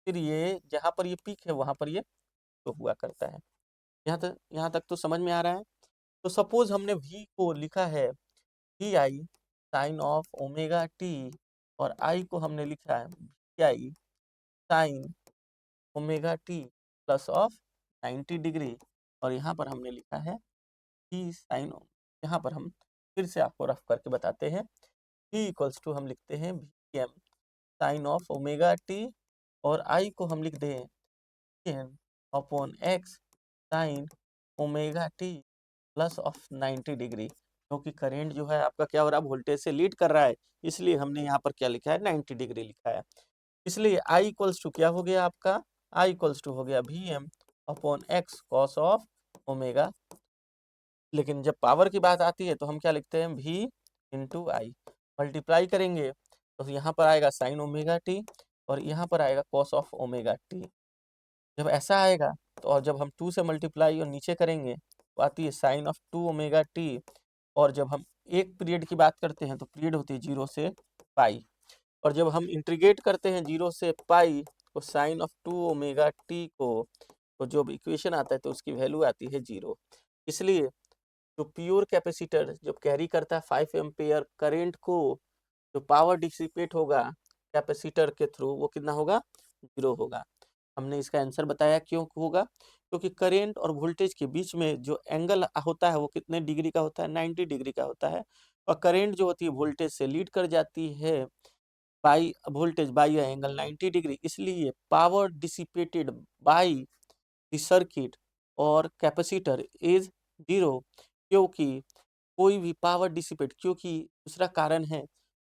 A: फिर ये जहाँ पर ये पीक है वहाँ पर ये तो हुआ करता है। यहाँ तक तो समझ में आ रहा है। तो सपोज हमने v को लिखा है V I sine of omega T, और i को हमने लिखा है V I sine omega T plus of 90 degree, और यहाँ पर हमने लिखा है v साइन, यहाँ पर हम फिर से आपको रफ करके बताते हैं। v इक्वल्स टू हम लिखते हैं V M sine of omega T, और i को हम लिख दें N upon X sine omega T plus of 90 degree, क्योंकि करंट जो है आपका क्या हो रहा है, वोल्टेज से लीड कर रहा है, इसलिए हमने यहाँ पर क्या लिखा है, 90 डिग्री लिखा है। इसलिए आई इक्वल्स टू क्या हो गया आपका, आई इक्वल्स टू हो गया V M upon X cos of omega लेकिन जब पावर की बात आती है तो हम क्या लिखते हैं, V इंटू आई। मल्टीप्लाई करेंगे तो यहाँ पर आएगा साइन ओमेगा टी और यहाँ पर आएगा कॉस ऑफ ओमेगा टी। जब ऐसा आएगा तो और जब हम 2 से मल्टीप्लाई और नीचे करेंगे तो आती है साइन ऑफ 2 ओमेगा टी। और जब हम एक पीरियड की बात करते हैं तो पीरियड होती है 0 से पाई। और जब हम इंटीग्रेट करते हैं 0 से पाई तो साइन ऑफ 2 ओमेगा टी को तो जो इक्वेशन आता है तो उसकी वैल्यू आती है 0। इसलिए जो प्योर कैपेसिटर जब कैरी करता है 5 एम्पेयर करेंट को, जो पावर डिसिपेट होगा कैपेसिटर के थ्रू वो कितना होगा, 0 होगा। हमने इसका आंसर बताया क्यों होगा, क्योंकि करंट और वोल्टेज के बीच में जो एंगल होता है वो कितने डिग्री का होता है, 90 डिग्री का होता है। और करंट जो होती है वोल्टेज से लीड कर जाती है by voltage by angle 90 degree. इसलिए power dissipated by the circuit और कैपेसिटर इज 0, क्योंकि कोई भी पावर डिसिपेट, क्योंकि दूसरा कारण है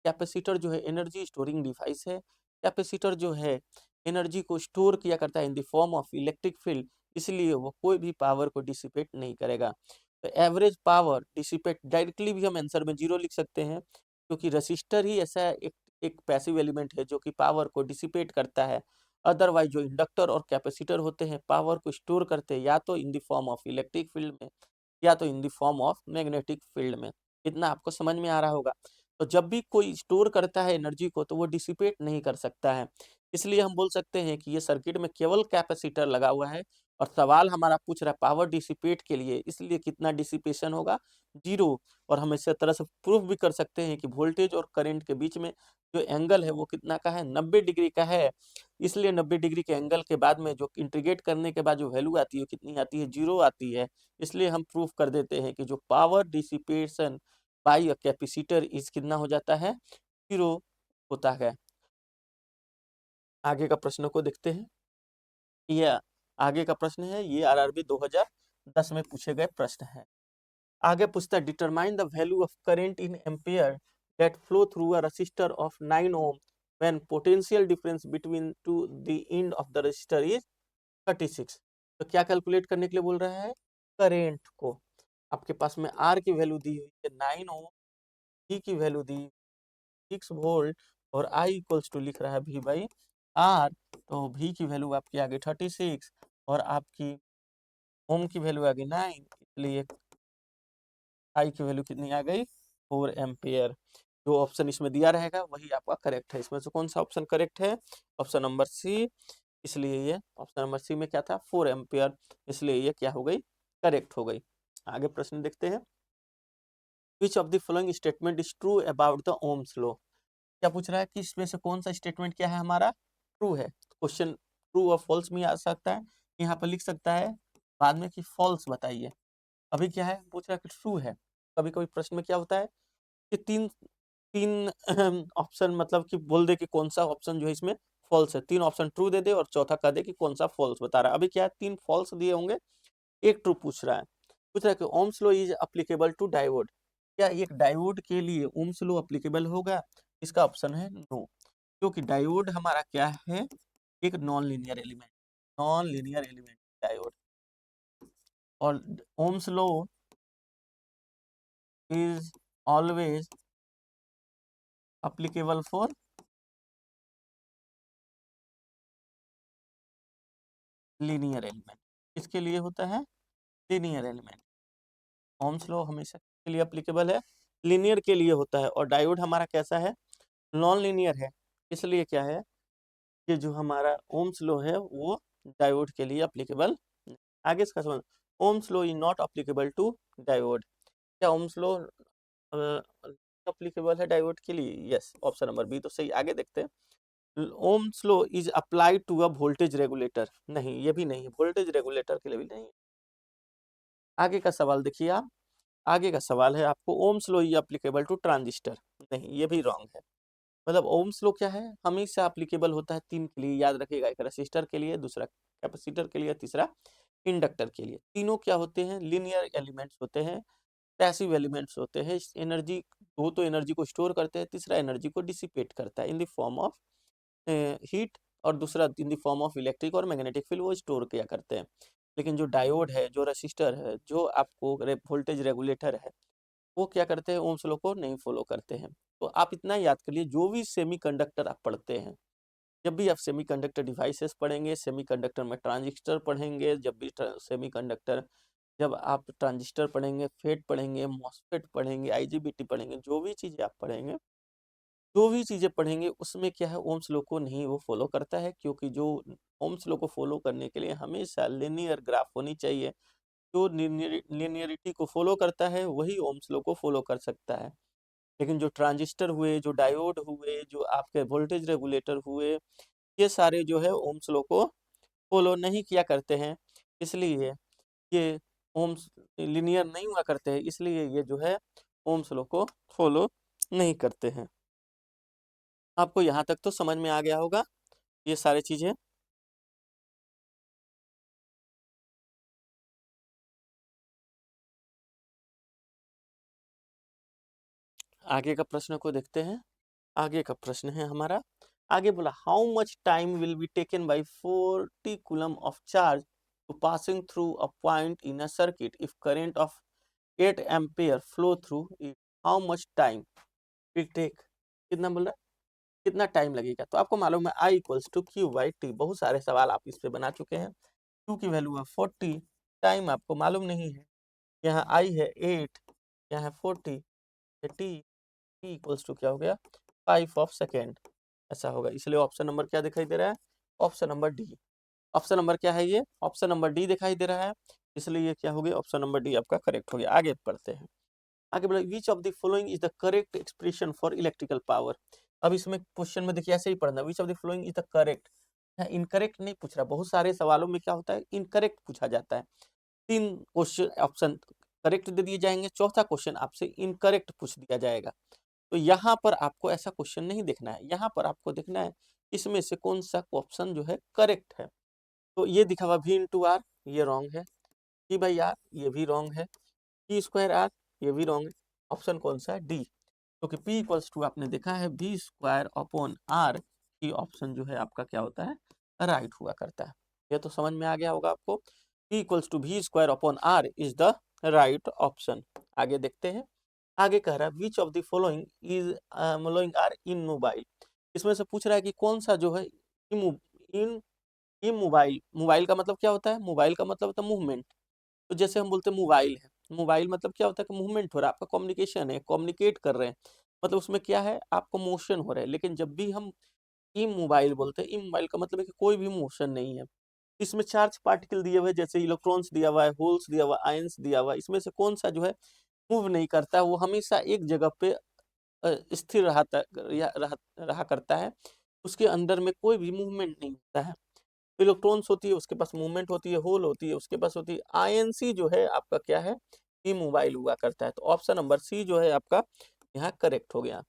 A: कैपेसिटर जो है एनर्जी स्टोरिंग डिवाइस है। कैपेसिटर जो है एनर्जी को स्टोर किया करता है in the form of electric field, इसलिए वो कोई भी पावर को डिसिपेट नहीं करेगा। तो एवरेज पावर डिसिपेट डायरेक्टली भी हम आंसर में 0 लिख सकते हैं, क्योंकि रजिस्टर ही ऐसा एक पैसिव एलिमेंट है जो कि पावर को डिसिपेट करता है। अदरवाइज जो इंडक्टर और कैपेसिटर होते हैं पावर को स्टोर करते हैं या तो in the form of electric field में या तो in the form of magnetic field में। इतना आपको समझ में आ रहा होगा। तो जब भी कोई स्टोर करता है एनर्जी को तो वो डिसिपेट नहीं कर सकता है। इसलिए हम बोल सकते हैं कि ये सर्किट में केवल कैपेसिटर लगा हुआ है और सवाल हमारा पूछ रहा है पावर डिसिपेट के लिए, इसलिए कितना डिसिपेशन होगा, 0। और हम इस तरह से प्रूफ भी कर सकते हैं कि वोल्टेज और करंट के बीच में जो एंगल है वो कितना का है, 90 डिग्री का है। इसलिए 90 डिग्री के एंगल के बाद में जो इंटीग्रेट करने के बाद जो वैल्यू आती है कितनी आती है, 0 आती है। इसलिए हम प्रूफ कर देते हैं कि जो power dissipation by a capacitor is कितना हो जाता है, 0 होता है। आगे का प्रश्न को देखते हैं। ये आगे का प्रश्न है, ये आरआरबी 2010 में पूछे गए प्रश्न है। आगे पूछता है determine the value of current in ampere that flow through a resistor of 9 ohm when potential difference between two the end of the resistor is 36। तो क्या कैलकुलेट करने के लिए बोल रहा है, करेंट को। आपके पास में आर की वैल्यू दी हुई है 9 ओम, ई की वैल्यू दी 6 वोल्ट और आई इक्वल्स टू लिख रहा है V बाई आर। तो V की वैल्यू आपकी आ गई 36 और आपकी ओम की वैल्यू आ गई 9, इसलिए आई की वैल्यू कितनी आ गई, 4 एम्पियर। जो ऑप्शन इसमें दिया रहेगा वही आपका करेक्ट है। इसमें से कौन सा ऑप्शन करेक्ट है, ऑप्शन नंबर सी। इसलिए ये ऑप्शन नंबर सी में क्या था, 4 एम्पियर, इसलिए ये क्या हो गई, करेक्ट हो गई। आगे प्रश्न देखते हैं। विच of the following statement is true about the Ohm's law. क्या पूछ रहा है कि इसमें से कौन सा स्टेटमेंट क्या है हमारा, ट्रू है। क्वेश्चन ट्रू और फॉल्स में आ सकता है, यहाँ पर लिख सकता है बाद में कि फॉल्स बताइए। अभी क्या है, पूछ रहा है कि ट्रू है। कभी कभी प्रश्न में क्या होता है कि तीन तीन ऑप्शन मतलब कि बोल दे कि कौन सा ऑप्शन जो है इसमें फॉल्स है, 3 ऑप्शन ट्रू दे दे और चौथा कह दे कि कौन सा फॉल्स बता रहा है। अभी क्या है, 3 फॉल्स दिए होंगे, एक ट्रू पूछ रहा है। पूछ रहा है कि ohm's law is applicable to diode. क्या एक डायोड के लिए ओम्स लॉ अप्लीकेबल होगा, इसका ऑप्शन है नो, क्योंकि डायोड हमारा क्या है, एक non linear element, non linear element diode. और Ohm's law is always applicable for linear element. किसके लिए होता है, लीनियर एलिमेंट। ओम्स लॉ हमेशा के लिए अप्लीकेबल है, लीनियर के लिए होता है। और डायोड हमारा कैसा है, नॉन लीनियर है, इसलिए क्या है, ये जो हमारा ओम्स लॉ है वो डायोड के लिए अप्लीकेबल। आगे इसका समझ, ohm's law is not applicable to diode. क्या ओम्स लॉ अप्लीकेबल है डायोड के लिए, यस, ऑप्शन नंबर बी तो सही। आगे देखते हैं, ohm's law is applied to a voltage regulator, नहीं ये भी नहीं है, वोल्टेज रेगुलेटर के लिए भी नहीं। आगे का सवाल देखिए आप, आगे का सवाल है आपको, ohm's law is applicable to transistor, नहीं ये भी रॉन्ग है। मतलब ओम्स लॉ क्या है, हमेशा एप्लीकेबल होता है 3 के लिए, याद रखिएगा, एक रेसिस्टर के लिए, दूसरा कैपेसिटर के लिए, तीसरा इंडक्टर के लिए। तीनों क्या होते हैं, लीनियर एलिमेंट्स होते हैं, पैसिव एलिमेंट्स होते हैं। एनर्जी, दो तो एनर्जी को स्टोर करते हैं, तीसरा एनर्जी को डिसिपेट करता है in the form of heat, और दूसरा in the form of electric और मैग्नेटिक फील्ड वो स्टोर किया करते हैं। लेकिन जो डायोड है, जो रेसिस्टर है, जो आपको वोल्टेज रेगुलेटर है, वो क्या करते हैं, ओम्स लॉ को नहीं फॉलो करते हैं। तो आप इतना याद कर लिए, जो भी सेमीकंडक्टर आप पढ़ते हैं, जब भी आप सेमीकंडक्टर डिवाइसेस पढ़ेंगे, सेमीकंडक्टर में ट्रांजिस्टर पढ़ेंगे, सेमीकंडक्टर, जब आप ट्रांजिस्टर पढ़ेंगे, फेट पढ़ेंगे, मॉसफेट पढ़ेंगे, आईजीबीटी पढ़ेंगे, जो भी चीज़ें आप पढ़ेंगे, जो भी चीज़ें पढ़ेंगे, उसमें क्या है, ओम्स लॉ को नहीं वो फॉलो करता है, क्योंकि जो ओम्स लॉ को फॉलो करने के लिए हमेशा लीनियर ग्राफ होनी चाहिए। जो लीनियरिटी को फॉलो करता है वही ओम्स लॉ को फॉलो कर सकता है। लेकिन जो ट्रांजिस्टर हुए, जो डायोड हुए, जो आपके वोल्टेज रेगुलेटर हुए, ये सारे जो है ओम्स लॉ को फॉलो नहीं किया करते हैं। इसलिए ये ओम्स लीनियर नहीं हुआ करते हैं, इसलिए ये जो है ओम्स लॉ को फॉलो नहीं करते हैं। आपको यहाँ तक तो समझ में आ गया होगा ये सारी चीज़ें। आगे का प्रश्न को देखते हैं। आगे का प्रश्न है हमारा, आगे बोला how much time will be taken by 40 coulomb of charge to passing through a point in a circuit if current of 8 ampere flow through it, how much time will take, कितना बोल रहा है, कितना टाइम लगेगा। तो आपको मालूम है I equals to Q by T, बहुत सारे सवाल आप इस पे बना चुके हैं। क्यू की वैल्यू है 40, टाइम आपको मालूम नहीं है, यहाँ I है 8, यहाँ है 40, टी इक्वल्स टू क्या हो गया, 5 ऑफ सेकेंड, ऐसा होगा। इसलिए ऑप्शन नंबर क्या दिखाई दे रहा है, option number D. Option number क्या है, ये ऑप्शन नंबर डी दिखाई दे रहा है, इसलिए ये क्या हो गया, ऑप्शन नंबर डी आपका करेक्ट हो गया। आगे पढ़ते हैं। आगे बोला विच of the following is the correct expression for electrical power. अब इसमें क्वेश्चन में देखिए ऐसे ही पढ़ना, विच of the following is the correct, incorrect नहीं पूछ रहा। बहुत सारे सवालों में क्या होता है, इनकरेक्ट पूछा जाता है। 3 क्वेश्चन ऑप्शन करेक्ट दे दिए जाएंगे, चौथा क्वेश्चन आपसे इनकरेक्ट पूछ दिया जाएगा। तो यहाँ पर आपको ऐसा क्वेश्चन नहीं देखना है, यहाँ पर आपको देखना है इसमें से कौन सा ऑप्शन जो है करेक्ट है। तो ये दिखा हुआ V इंटू आर, ये रॉन्ग है। P बाई आर, ये भी रॉन्ग है। P स्क्वायर आर, ये भी रॉन्ग है। ऑप्शन कौन सा है, डी। क्योंकि P इक्वल्स टू आपने देखा है V स्क्वायर अपॉन आर, की ऑप्शन जो है आपका क्या होता है, राइट हुआ करता है। ये तो समझ में आ गया होगा आपको। P equals to V square upon R is the right option. आगे देखते हैं। आगे कह रहा है which of the following is following are in mobile. इसमें से पूछ रहा है कि कौन सा जो है इन मोबाइल। मोबाइल का मतलब क्या होता है, मोबाइल का मतलब होता है मूवमेंट। तो जैसे हम बोलते हैं मोबाइल है, मोबाइल मतलब क्या होता है कि मूवमेंट हो रहा है, आपका कम्युनिकेशन है, कम्युनिकेट कर रहे हैं, मतलब उसमें क्या है, आपको मोशन हो रहा है। लेकिन जब भी हम ई मोबाइल बोलते हैं, ई मोबाइल का मतलब है कि कोई भी मोशन नहीं है। इसमें चार्ज पार्टिकल दिए हुए, जैसे इलेक्ट्रॉन्स दिया हुआ है, होल्स दिया हुआ है, आयंस दिया हुआ है, इसमें से कौन सा जो है मूव नहीं करता, वो हमेशा एक जगह पे स्थिर रहा करता है। उसके अंदर में कोई भी मूवमेंट नहीं होता है। इलेक्ट्रॉन्स होती है, उसके पास मूवमेंट होती है, होल होती है, उसके पास होती है। आईएनसी जो है आपका क्या है, इमोबाइल हुआ करता है। तो ऑप्शन नंबर सी जो है आपका यहाँ करेक्ट हो गया।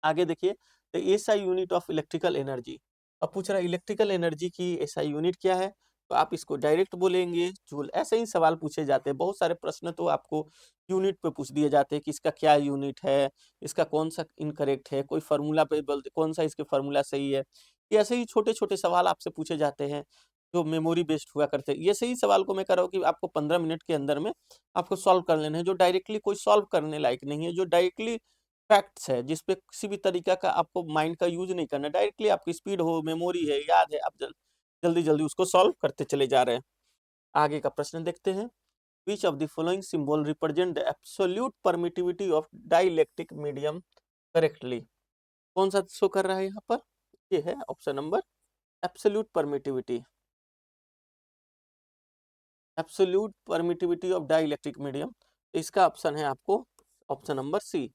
A: आगे देखिए, the SI unit of electrical energy. अब पूछ रहा है इलेक्ट्रिकल एनर्जी की एसआई यूनिट क्या है, तो आप इसको डायरेक्ट बोलेंगे जूल। ऐसे ही सवाल पूछे जाते हैं, बहुत सारे प्रश्न तो आपको यूनिट पे पूछ दिए जाते हैं कि इसका क्या यूनिट है, इसका कौन सा इनकरेक्ट है, कोई फार्मूला पे बोलते कौन सा इसके फार्मूला सही है। ये ऐसे ही छोटे छोटे सवाल आपसे पूछे जाते हैं जो मेमोरी बेस्ड हुआ करते हैं। ये सही सवाल को मैं कह रहा हूँ कि आपको 15 मिनट के अंदर में आपको सॉल्व कर लेना है, जो डायरेक्टली कोई सॉल्व करने लायक नहीं है, जो डायरेक्टली फैक्ट्स है, जिस पे किसी भी तरीका का आपको माइंड का यूज नहीं करना, डायरेक्टली आपकी स्पीड हो, मेमोरी है, याद है, आप जल्दी जल्दी उसको सॉल्व करते चले जा रहे हैं। आगे का प्रश्न देखते हैं। विच of the following symbol represent the absolute permittivity of dielectric medium correctly. कौन सा शो कर रहा है यहाँ पर, ये है option number absolute permittivity, absolute permittivity of dielectric medium. इसका ऑप्शन है आपको ऑप्शन नंबर सी।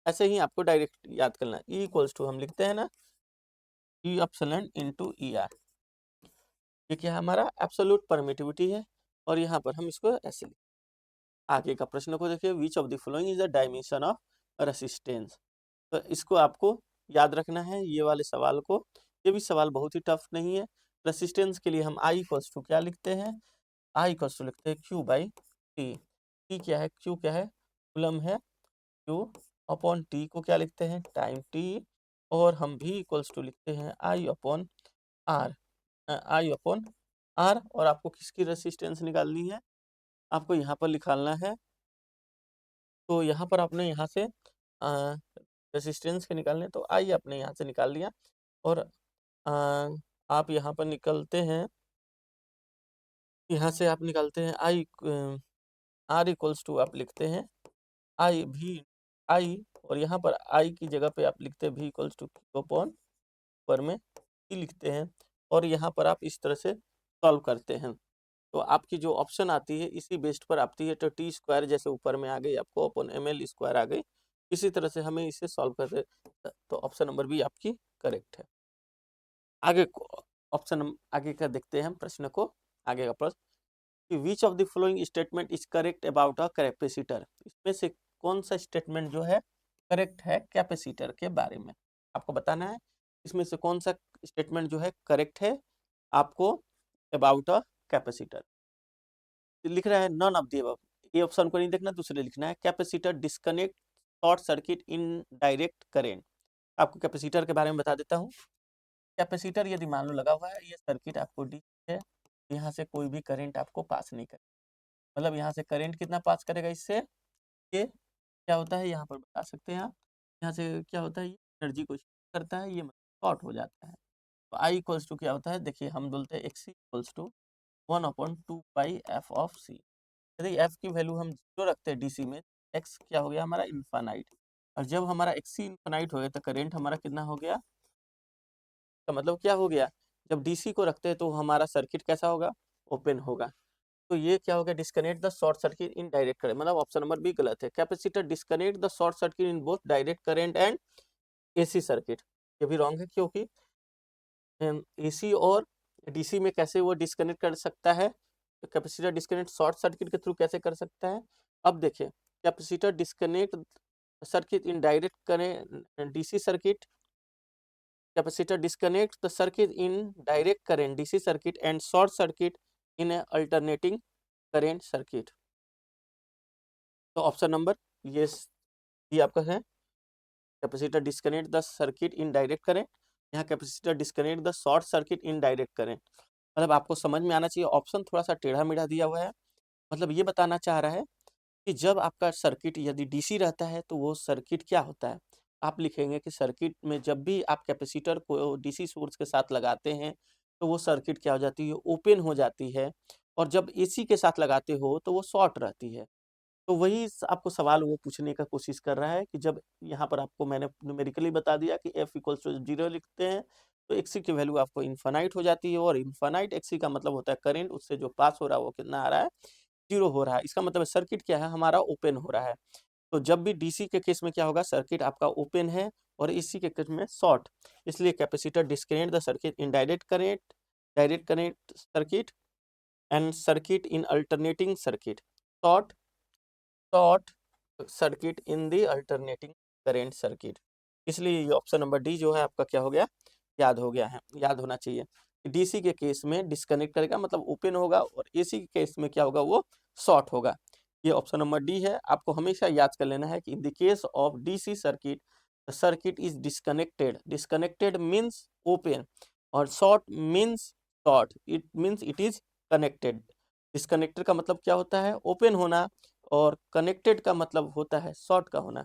A: ऐसे ही आपको डायरेक्ट याद करना है, ई इक्वल्स टू हम लिखते हैं ना, ई एप्सिलॉन इनटू ई आर। ये क्या है, हमारा एब्सोल्यूट परमिटिविटी है, और यहाँ पर हम इसको ऐसे लिखें। आगे का प्रश्न को देखिए, विच of the following is the dimension of resistance. तो इसको आपको याद रखना है, ये वाले सवाल को। ये भी सवाल बहुत ही टफ नहीं है। रेसिस्टेंस के लिए हम आई इक्वल्स टू क्या लिखते हैं, आई इक्वल्स टू लिखते हैं क्यू बाई टी। टी क्या है, क्यू क्या है, कूलम है, क्यू अपॉन टी को क्या लिखते हैं, टाइम टी। और हम भी इक्वल्स टू लिखते हैं I upon R, I upon R, और आपको किसकी रेसिस्टेंस निकालनी है, आपको यहाँ पर निकालना है। तो यहाँ पर आपने यहाँ से रेसिस्टेंस के निकालने, तो आई आपने यहाँ से निकाल लिया। और आप यहाँ पर निकलते हैं, यहाँ से आप निकालते हैं आई, आर इक्वल्स टू आप लिखते हैं आई भी आई, और यहाँ पर आई की जगह पे आप लिखते हैं भी इक्वल्स टू क्यू अपॉन पर में ई लिखते हैं, और यहाँ पर आप इस तरह से सॉल्व करते हैं। तो आपकी जो ऑप्शन आती है इसी बेस्ड पर आती है, तो टी स्क्वायर जैसे ऊपर में आ गई आपको अपॉन एम एल स्क्वायर आ गई, इसी तरह से हमें इसे सॉल्व करते, तो ऑप्शन नंबर बी आपकी करेक्ट है। आगे ऑप्शन आगे का देखते हैं हम प्रश्न को, आगे का प्रश्न कि विच of the following statement is correct about a capacitor, इसमें से कौन सा स्टेटमेंट जो है करेक्ट है कैपेसिटर के बारे में, आपको बताना है इसमें से कौन सा स्टेटमेंट जो है करेक्ट है आपको अबाउट अ कैपेसिटर। लिख रहा है नन ऑफ द अबव, ये ऑप्शन को नहीं देखना, दूसरे लिखना है capacitor disconnect short circuit in direct current. आपको कैपेसिटर के बारे में बता देता हूँ। कैपेसिटर यदि मान लो लगा हुआ है, ये सर्किट आपको डी है, यहाँ से कोई भी करंट आपको पास नहीं करेगा, मतलब यहाँ से करंट कितना पास करेगा इससे, ये क्या होता है यहाँ पर बता सकते हैं आप, यहाँ से क्या होता है, ये एनर्जी को करता है, ये शॉर्ट हो जाता है। तो आई इक्वल्स टू क्या होता है, देखिए हम बोलते हैं X equals to 1/2 pi F of C. यदि एफ की वैल्यू हम 0 रखते हैं डीसी में, एक्स क्या हो गया हमारा इन्फानाइट, और जब हमारा एक्स इन्फानाइट हो गया तो करेंट हमारा कितना हो गया, तो मतलब क्या हो गया, जब डीसी को रखते हैं तो हमारा सर्किट कैसा होगा, ओपन होगा। तो ये क्या हो गया, disconnect the short circuit in direct current, मतलब ऑप्शन नंबर बी गलत है। Capacitor disconnect the short circuit in both direct current and AC circuit, ये भी रॉन्ग है, क्योंकि एसी और डीसी में कैसे वो डिस्कनेक्ट कर सकता है, तो कैपेसिटर डिस्कनेक्ट शॉर्ट सर्किट के थ्रू कैसे कर सकता है। अब देखिए capacitor disconnect circuit in direct current DC circuit, capacitor disconnects the circuit in direct current DC circuit and short circuit in a alternating current circuit। तो ऑप्शन नंबर ये आपका है, capacitor disconnect the circuit in direct current, यहाँ capacitor disconnect the short circuit in direct current. मतलब आपको समझ में आना चाहिए, ऑप्शन थोड़ा सा टेढ़ा मेढ़ा दिया हुआ है, मतलब ये बताना चाह रहा है कि जब आपका सर्किट यदि डीसी रहता है तो वो सर्किट क्या होता है, आप लिखेंगे कि सर्किट में जब भी आप कैपेसिटर को डीसी सोर्स के साथ लगाते हैं तो वो सर्किट क्या हो जाती है, ओपन हो जाती है, और जब एसी के साथ लगाते हो तो वो शॉर्ट रहती है। तो वही आपको सवाल वो पूछने का कोशिश कर रहा है कि जब यहाँ पर आपको मैंने न्यूमेरिकली बता दिया कि एफ इक्वल्स टू 0 लिखते हैं तो एक्सी की वैल्यू आपको इन्फानाइट हो जाती है, और इन्फानाइट एक्सी का मतलब होता है करंट उससे जो पास हो रहा है वो कितना आ रहा है, 0 हो रहा है। इसका मतलब सर्किट क्या है हमारा, ओपन हो रहा है। तो जब भी डीसी के केस में क्या होगा, सर्किट आपका ओपन है, और एसी के केस में शॉर्ट, इसलिए capacitor disconnect the circuit in direct current circuit and circuit in alternating circuit, short short circuit in the alternating current circuit. इसलिए ये ऑप्शन नंबर डी जो है आपका क्या हो गया, याद हो गया है, याद होना चाहिए। डीसी के केस में डिस्कनेक्ट करेगा मतलब ओपन होगा, और एसी के केस में क्या होगा, वो शॉर्ट होगा। ये ऑप्शन नंबर डी है। आपको हमेशा याद कर लेना है कि in the case of DC circuit the circuit is disconnected, disconnected means open, और short means short, it means it is connected. Disconnected का मतलब क्या होता है, ओपन होना, और कनेक्टेड का मतलब होता है शॉर्ट का होना।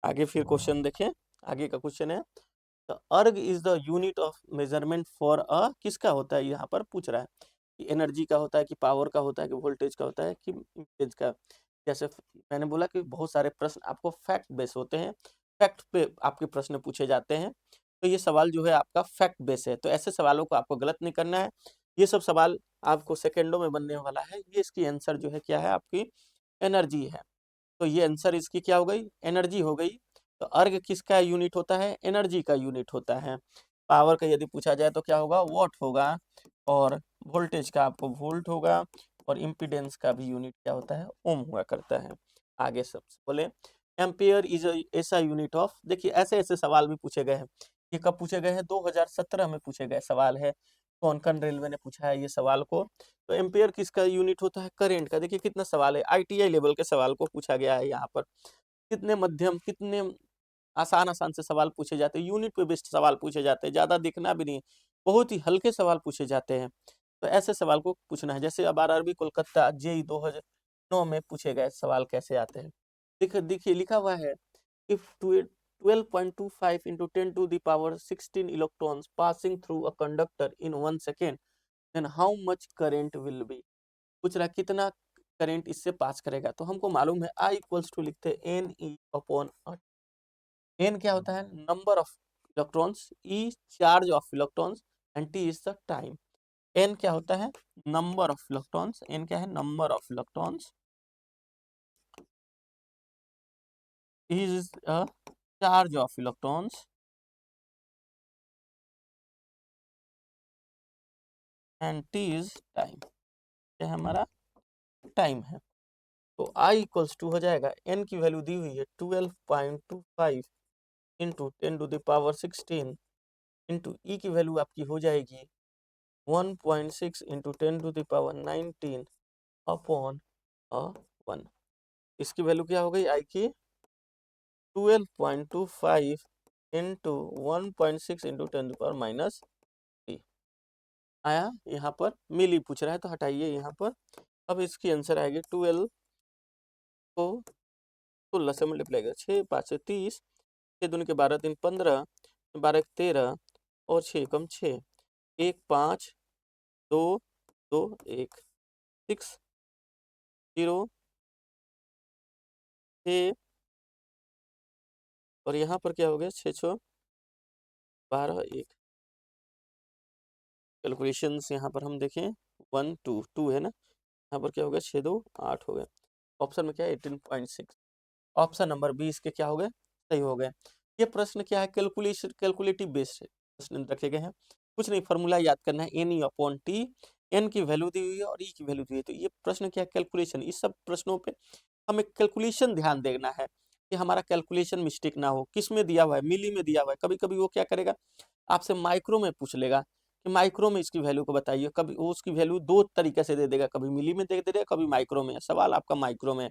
A: आगे फिर क्वेश्चन देखें, आगे का क्वेश्चन है अर्ग is the unit of measurement for a, किसका होता है, यहाँ पर पूछ रहा है कि एनर्जी का होता है कि पावर का होता है कि वोल्टेज का होता है कि इम्पीडेंस का। जैसे मैंने बोला कि बहुत सारे प्रश्न आपको फैक्ट बेस होते हैं, फैक्ट पे आपके प्रश्न पूछे जाते हैं, तो ये सवाल जो है आपका फैक्ट बेस है, तो ऐसे सवालों को आपको गलत नहीं करना है। ये सब सवाल आपको सेकेंडों में बनने वाला है, ये इसकी आंसर जो है क्या है, आपकी एनर्जी है। तो ये आंसर इसकी क्या हो गई, एनर्जी हो गई। तो अर्ग किसका यूनिट होता है, एनर्जी का यूनिट होता है। पावर का यदि पूछा जाए तो क्या होगा, वॉट होगा, और वोल्टेज का आपको वोल्ट होगा, और इम्पीडेंस का भी यूनिट क्या होता है, ओम हुआ करता है। आगे सबसे बोले एम्पियर इज ऐसा यूनिट ऑफ, देखिए ऐसे ऐसे सवाल भी पूछे गए हैं। ये कब पूछे गए हैं, 2017 में पूछे गए सवाल है, कोंकण रेलवे ने पूछा है ये सवाल को। तो एम्पियर किसका यूनिट होता है, करंट का। देखिए कितना सवाल है, आईटीआई लेवल के सवाल को पूछा गया है यहाँ पर। कितने मध्यम, कितने आसान आसान से सवाल पूछे जाते हैं, यूनिट पे बेस्ड सवाल पूछे जाते हैं, ज्यादा देखना भी नहीं। बहुत ही हल्के सवाल पूछे जाते हैं, तो ऐसे सवाल को पूछना है। जैसे अब आरआरबी कोलकाता जेई 2009 में पूछे गए सवाल कैसे आते हैं। देखिए लिखा हुआ है, if 12.25 into 10 to the power 16 electrons passing through a conductor in 1 second, then how much current will be। पूछ रहा कितना करंट इससे पास करेगा। तो हमको मालूम है I इक्वल्स टू लिखते हैं एन ई अपॉन एन क्या होता है, number of electrons, E charge of electrons, and T is the time. N क्या होता है, नंबर ऑफ इलेक्ट्रॉन्स, एन क्या है, number of electrons, is a charge of electrons, and T is time. क्या है हमारा, टाइम है। तो आई इक्वल्स टू हो जाएगा, एन की वैल्यू दी हुई है 12.25 into 10 to the power 16 into E की वैल्यू आपकी हो जाएगी 1.6 into 10 to the power 19 upon 1। इसकी वैल्यू क्या हो गई, आई की 12.25 into 1.6 into 10 to the power-3 आया। यहाँ पर मिली पूछ रहा है तो हटाइए यहाँ पर। अब इसकी आंसर आएगी 12 को 16 से मल्टीप्लाई कर, 6 5 से 30, 6 दूनी के 12 3 15, 12 13 और 6 कम 6, 1 5 2 2 1 6 0 6, और यहाँ पर क्या हो गया 6 6 12 1। कैलकुलेशंस यहाँ पर हम देखें 1 2 2 है ना, यहाँ पर क्या हो गया 6 2 8 हो गया। ऑप्शन में क्या है 18.6। ऑप्शन नंबर 20 के क्या हो गए, सही हो गए। ये प्रश्न क्या है, कैलकुलेटिव बेस्ड प्रश्न रखे गए हैं। कुछ नहीं, फॉर्मूला याद करना है, N E upon T. N की वैल्यू दी हुई है और ई की वैल्यू दी हुई है, तो ये प्रश्न क्या है, कैलकुलेशन। इस सब प्रश्नों पे हमें कैलकुलेशन ध्यान देना है कि हमारा कैलकुलेशन मिस्टेक ना हो। किस में दिया हुआ है, मिली में दिया हुआ है, कभी कभी वो क्या करेगा आपसे माइक्रो में पूछ लेगा कि माइक्रो में इसकी वैल्यू को बताइए। कभी वो उसकी वैल्यू दो तरीके से दे देगा, कभी मिली में दे देगा, कभी माइक्रो में। सवाल आपका माइक्रो में,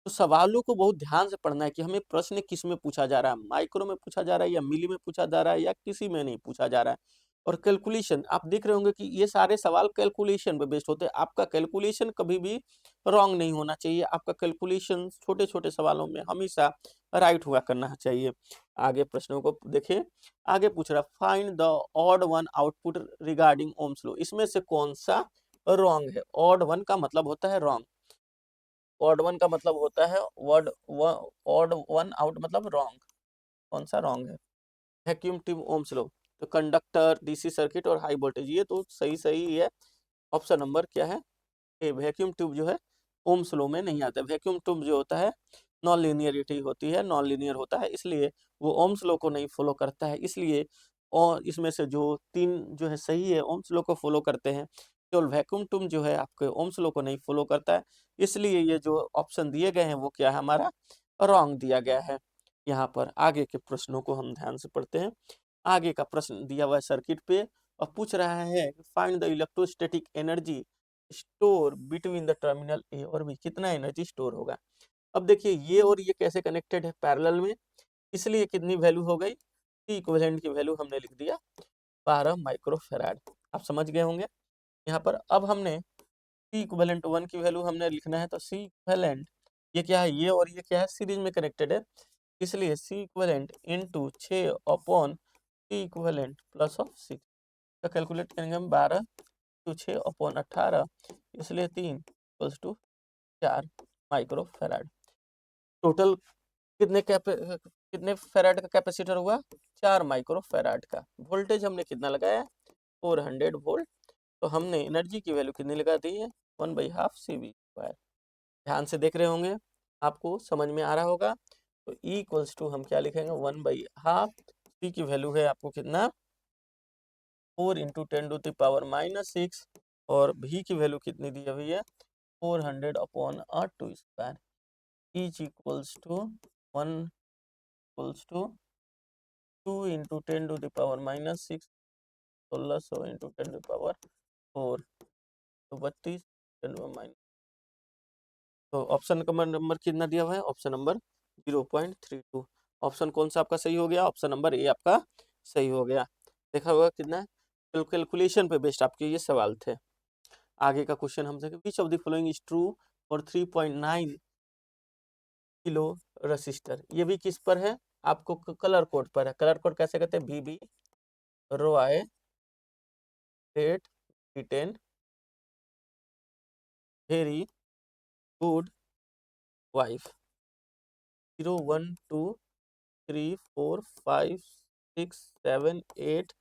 A: तो सवालों को बहुत ध्यान से पढ़ना है कि हमें प्रश्न किस में पूछा जा रहा है, माइक्रो में पूछा जा रहा है या मिली में पूछा जा रहा है या किसी में नहीं पूछा जा रहा है। और कैलकुलेशन आप देख रहे होंगे कि ये सारे सवाल कैलकुलेशन पे बेस्ड होते हैं। आपका कैलकुलेशन कभी भी रॉन्ग नहीं होना चाहिए, आपका कैलकुलेशन छोटे छोटे सवालों में हमेशा राइट हुआ करना चाहिए। आगे प्रश्नों को देखिए, आगे पूछ रहा find the odd one output regarding Ohm's law. इसमें से कौन सा रॉन्ग है। ऑड वन का मतलब होता है रॉन्ग, ऑड वन का मतलब होता है वर्ड, ऑड वन आउट मतलब रॉन्ग। कौन सा रॉन्ग है, वैक्यूम ट्यूब ओम्स लॉ, तो कंडक्टर, डीसी सर्किट और हाई वोल्टेज, ये तो सही सही है। ऑप्शन नंबर क्या है ए, वैक्यूम ट्यूब जो है ओम्स लॉ में नहीं आता। वैक्यूम ट्यूब जो होता है नॉन लीनियरिटी होती है, नॉन लीनियर होता है, इसलिए वो ओम्स लॉ को नहीं फॉलो करता है। इसलिए और इसमें से जो तीन जो है सही है, ओम्स लॉ को फॉलो करते हैं। केवल वैक्यूम ट्यूब जो है आपके ओम्स लॉ को नहीं फॉलो करता है, इसलिए ये जो ऑप्शन दिए गए हैं वो क्या है हमारा रॉन्ग दिया गया है। यहाँ पर आगे के प्रश्नों को हम ध्यान से पढ़ते हैं। आगे का प्रश्न दिया हुआ है सर्किट पे और पूछ रहा है find the electrostatic energy store between the terminal ए और बी। कितना एनर्जी स्टोर होगा। अब देखिए ये और ये कैसे कनेक्टेड है, पैरेलल में, इसलिए कितनी वैल्यू हो गई, टी इक्विवेलेंट की वैल्यू हमने लिख दिया 12 माइक्रोफैराड। आप समझ गए होंगे यहाँ पर। अब हमने सी इक्विवेलेंट 1 की वैल्यू हमने लिखना है, तो सी इक्विवेलेंट ये क्या है, ये और ये क्या है, सीरीज में कनेक्टेड है, इसलिए C equivalent into 6 upon C equivalent plus of 6 का कैलकुलेट करेंगे हम। 12 टू 6 अपॉन 18, इसलिए 3 इक्वल्स टू 4 माइक्रोफैराड। टोटल कितने फैराड का कैपेसिटर हुआ, 4 माइक्रोफैराड का। वोल्टेज हमने कितना लगाया 400 वोल्ट। तो हमने एनर्जी की वैल्यू कितनी लगा दी है 1/2 CV²। ध्यान से देख रहे होंगे, आपको समझ में आ रहा होगा। तो E इक्वल्स टू हम क्या लिखेंगे 1/2, C की वैल्यू है आपको कितना 4 इंटू 10⁻⁻⁻⁶, और V की वैल्यू कितनी दी हुई है 400 upon 2²। Is equals to 1 equals to 2 into 10⁻⁻⁶, 1600 into 10⁻⁴, तो 32 तो ऑप्शन नंबर कितना दिया हुआ है, ऑप्शन नंबर 0.32। ऑप्शन कौन सा आपका सही हो गया, ऑप्शन नंबर ए आपका सही हो गया। देखा होगा कितना कैलकुलेशन पे बेस्ड आपके ये सवाल थे। आगे का क्वेश्चन हमसे, विच of the following is true for 3.9 kilo register. ये भी किस पर है, आपको कलर कोड पर है। कलर कोड कैसे कहते हैं, BB Roy Great Britain very good wife. 0 1 2 3 4 5 6 7 8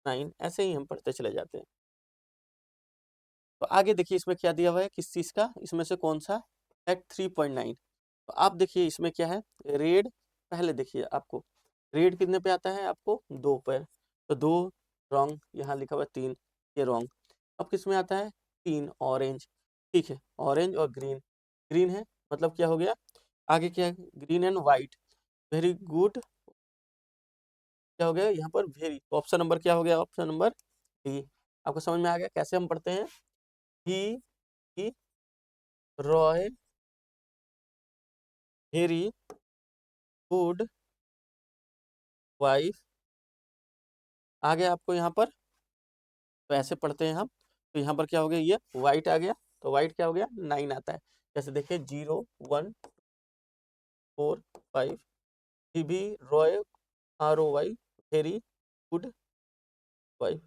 A: 9 ऐसे ही हम पढ़ते चले जाते हैं। तो आगे देखिए इसमें क्या दिया हुआ है, किस चीज का, इसमें से कौन सा है 3.9। तो आप देखिए इसमें क्या है, रेड। पहले देखिए आपको रेड कितने पे आता है, आपको 2 पर, तो 2 रॉन्ग, यहाँ लिखा हुआ है 3, ये रॉन्ग। अब किस में आता है, 3 ऑरेंज। ठीक है, ऑरेंज और ग्रीन, ग्रीन है मतलब क्या हो गया, आगे क्या है, green and white. Very good, क्या हो गया यहाँ पर, वेरी। तो ऑप्शन नंबर क्या हो गया, ऑप्शन नंबर डी। आपको समझ में आ गया कैसे हम पढ़ते हैं, ही रॉय वेरी गुड वाइफ। आगे आपको यहाँ पर तो ऐसे पढ़ते हैं हम, तो यहाँ पर क्या हो गया, ये व्हाइट आ गया, तो व्हाइट क्या हो गया, 9 आता है। जैसे देखिए 0 1 4 5, भी Roy ROY very good wife.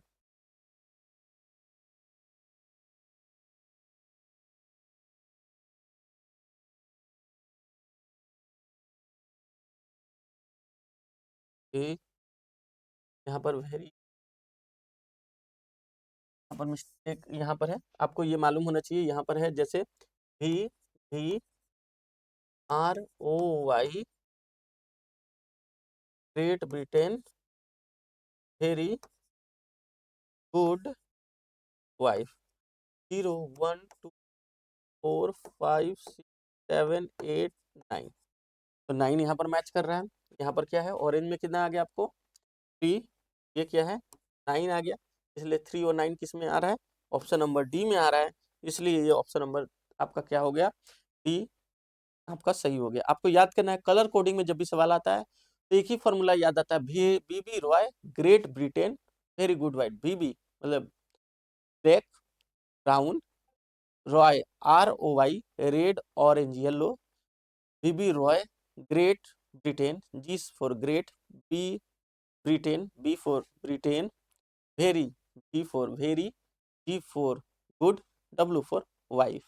A: यहाँ पर वेरी, यहाँ पर मिस्टेक यहाँ पर है, आपको ये मालूम होना चाहिए, यहाँ पर है जैसे भी ROY great Britain very good wife. 0 1 2 4 5 6 7 8 9, तो 9 यहाँ पर मैच कर रहा है। यहाँ पर क्या है, ऑरेंज में कितना आ गया आपको 3, ये क्या है 9 आ गया, इसलिए 3 और 9 किस में आ रहा है, ऑप्शन नंबर डी में आ रहा है, इसलिए ये ऑप्शन नंबर आपका क्या हो गया, डी आपका सही हो गया। आपको याद करना है, कलर कोडिंग में जब भी सवाल आता है तो एक ही फॉर्मूला याद आता है, BB Roy Great Britain very good white. BB मतलब black brown, Roy ROY red orange yellow, BB Roy Great Britain, G for great, B Britain, B for Britain, very, B for very, G for good, W for wife.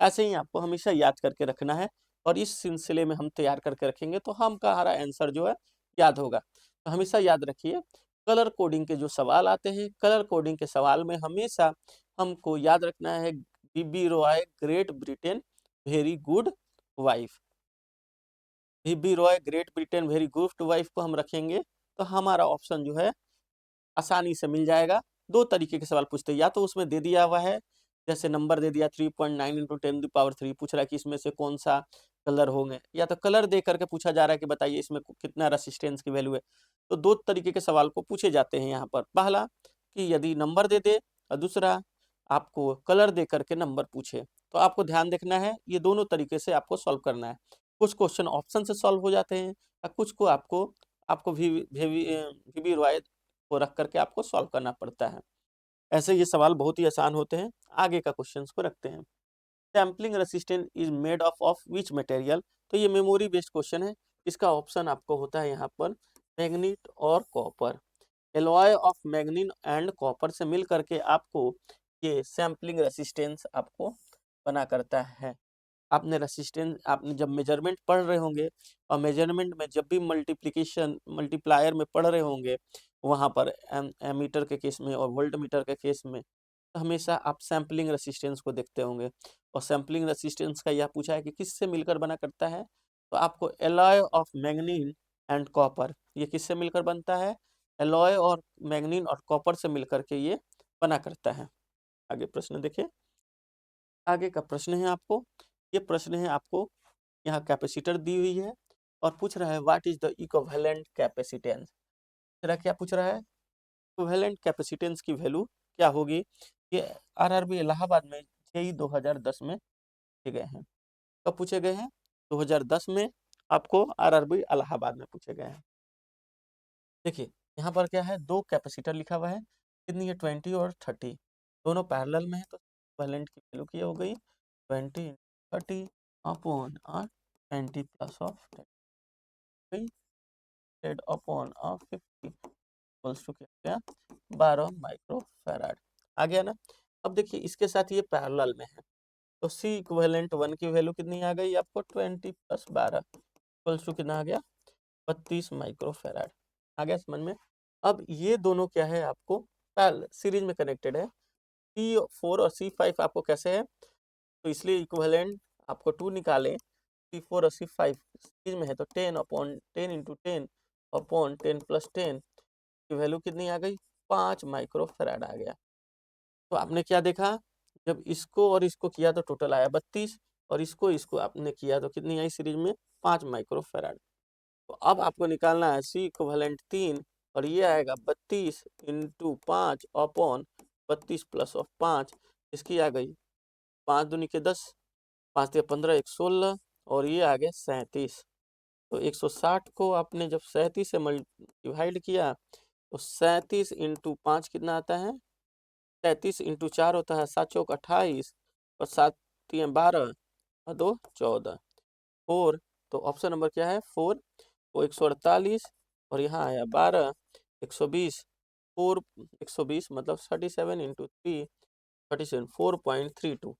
A: ऐसे ही आपको हमेशा याद करके रखना है, और इस सिलसिले में हम तैयार करके रखेंगे तो हम का हमारा आंसर जो है याद होगा। तो हमेशा याद रखिए, कलर कोडिंग के जो सवाल आते हैं, कलर कोडिंग के सवाल में हमेशा हमको याद रखना है BB Roy Great Britain very good wife. BB Roy Great Britain very good wife को हम रखेंगे तो हमारा ऑप्शन जो है आसानी से मिल जाएगा। 2 तरीके के सवाल पूछते हैं, या तो उसमें दे दिया हुआ है, जैसे नंबर दे दिया 3.9 इंटू 10⁻³ पूछ रहा है कि इसमें से कौन सा कलर होंगे, या तो कलर दे करके पूछा जा रहा है कि बताइए इसमें कितना रेसिस्टेंस की वैल्यू है। तो 2 तरीके के सवाल को पूछे जाते हैं यहाँ पर, पहला कि यदि नंबर दे दे, और दूसरा आपको कलर दे करके नंबर पूछे। तो आपको ध्यान देखना है, ये दोनों तरीके से आपको सॉल्व करना है। कुछ क्वेश्चन ऑप्शन से सॉल्व हो जाते हैं, और कुछ को आपको आपको वी रॉय को रख करके आपको सॉल्व करना पड़ता है। ऐसे ये सवाल बहुत ही आसान होते हैं। आगे का क्वेश्चन को रखते हैं, sampling resistance is made of which material. तो ये मेमोरी बेस्ड क्वेश्चन है, इसका ऑप्शन आपको होता है यहाँ पर मैग्नीट और copper. Alloy of मैग्नीन and copper से मिल करके आपको ये सैम्पलिंग रेसिस्टेंस आपको बना करता है। आपने रेसिस्टेंस, आपने जब मेजरमेंट पढ़ रहे होंगे, और मेजरमेंट में जब भी मल्टीप्लिकेशन मल्टीप्लायर में पढ़ रहे होंगे, वहाँ पर एमीटर के केस में और वोल्ट मीटर के केस में, तो हमेशा आप सैम्पलिंग रेसिस्टेंस को देखते होंगे। और सैम्पलिंग रेसिस्टेंस का यह पूछा है कि किससे मिलकर बना करता है, तो आपको एलॉय ऑफ मैग्नीन एंड कॉपर, ये किससे मिलकर बनता है, एलॉय और मैग्नीन और कॉपर से मिलकर के ये बना करता है। आगे प्रश्न देखिए, आगे का प्रश्न है आपको, ये प्रश्न है आपको, यहाँ कैपेसिटर दी हुई है और पूछ रहा है what is the equivalent capacitance. क्या पूछ रहा है, इक्विवेलेंट कैपेसिटेंस की वैल्यू क्या होगी। ये RRB इलाहाबाद में JEE 2010 में पूछे गए हैं। कब पूछे गए हैं, 2010 में आपको RRB इलाहाबाद में पूछे गए हैं। देखिए यहाँ पर क्या है, 2 कैपेसिटर लिखा हुआ है, कितनी है 20 और 30, दोनों पैरेलल में है तो इक्विवेलेंट की वैल्यू क्या हो गई 20 30 upon 20 plus of 10 upon 50 equals to क्या 12 माइक्रो फैराड। आ गया ना। अब देखिए इसके साथ ये पैरेलल में है तो सी इक्विवेलेंट 1 की वैल्यू कितनी आ गई आपको 20 प्लस 12 इक्वल्स टू कितना आ गया 32 माइक्रो फैराड। आ गया समझ में। अब ये दोनों क्या है आपको सीरीज में कनेक्टेड है। C4 और C5 आपको कैसे है तो इसलिए इक्विवेलेंट आपको 2 निकालें C4 और C5 सीरीज में है तो 10 अपॉन 10 इंटू 10 अपॉन 10 प्लस 10 की वैल्यू कितनी आ गई 5 माइक्रो फैराड आ गया। तो आपने क्या देखा जब इसको और इसको किया तो टोटल आया 32 और इसको इसको आपने किया तो कितनी आई सीरीज में 5 माइक्रो फैराड। तो अब आपको निकालना है सी इक्विवेलेंट 3 और ये आएगा 32 इंटू 5 अपॉन 32 प्लस ऑफ 5 इसकी आ गई 5 दूनी के 10 5 या 15 116 और ये आ गया 37। तो 160 को आपने जब 37 से डिवाइड किया तो 37 इंटू 5 कितना आता है 33 इंटू 4 होता है 7 चौक 28 और 7 3 12 और 2 14 4। तो ऑप्शन नंबर क्या है 4 तो 148 और यहाँ आया 12 120 4 120 मतलब 37 इंटू 3 37 4.32।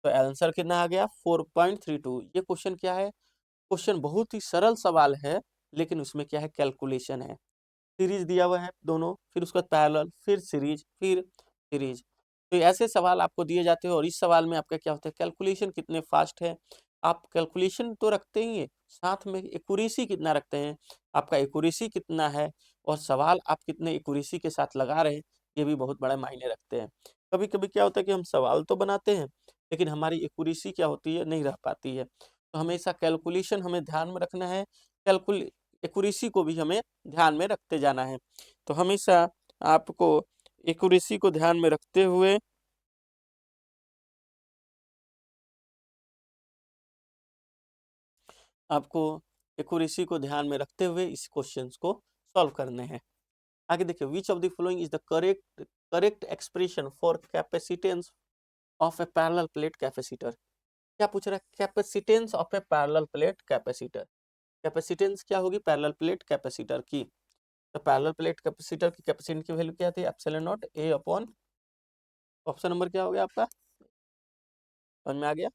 A: तो आंसर कितना आ गया 4.32। ये क्वेश्चन क्या है क्वेश्चन बहुत ही सरल सवाल है लेकिन उसमें क्या है कैलकुलेशन है। सीरीज दिया हुआ है दोनों फिर उसके बाद पैरेलल फिर सीरीज तो ऐसे सवाल आपको दिए जाते हैं और इस सवाल में आपका क्या होता है कैलकुलेशन कितने फास्ट है। आप कैलकुलेशन तो रखते ही हैं साथ में एक्यूरेसी कितना रखते हैं आपका एक्यूरेसी कितना है और सवाल आप कितने एक्यूरेसी के साथ लगा रहे हैं ये भी बहुत बड़ा मायने रखते हैं। कभी कभी क्या होता है कि हम सवाल तो बनाते हैं लेकिन हमारी एक्यूरेसी क्या होती है नहीं रह पाती है। तो हमेशा कैलकुलेशन हमें ध्यान में रखना है एक्यूरेसी को भी हमें ध्यान में रखते जाना है। तो हमेशा आपको एक्यूरेसी को ध्यान में रखते हुए आपको एक्यूरेसी को ध्यान में रखते हुए इस क्वेश्चंस को सॉल्व करने हैं। आगे देखिए विच of the following is the correct expression for capacitance of A parallel plate capacitor. क्या पूछ रहा है capacitance of A parallel plate capacitor. Capacitance क्या होगी पैरेलल प्लेट कैपेसिटर की। तो पैरेलल प्लेट कैपेसिटर की कैपेसिटेंस की वैल्यू क्या थी epsilon not a upon option number क्या हो गया आपका समझ में आ गया।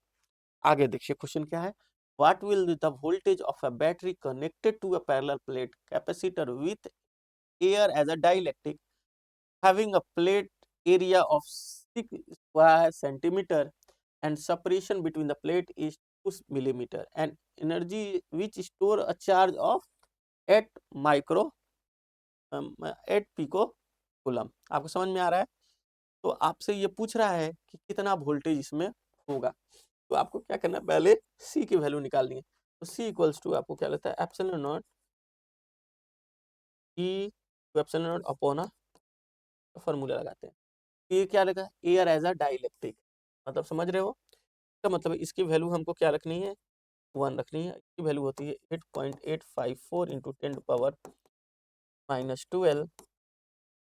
A: आगे देखिए क्वेश्चन क्या है what will the voltage of a battery connected to a parallel plate capacitor with air as a dielectric having a plate area of 6 square centimeter and separation between the plate is 2 millimeter and energy which store a charge of 8 micro 8 pico coulomb. आपको समझ में आ रहा है। तो आपसे ये पूछ रहा है कि कितना वोल्टेज इसमें होगा तो आपको क्या करना है पहले सी की वैल्यू निकालनी है। तो सी इक्वल्स टू आपको क्या लेता है epsilon not E epsilon not upon formula लगाते हैं। ये क्या लगा एयर एज अ डाइलेक्ट्रिक मतलब समझ रहे हो तो मतलब इसकी वैल्यू हमको क्या रखनी है 1 रखनी है। इसकी वैल्यू होती है 8.854 इंटू 10⁻⁻12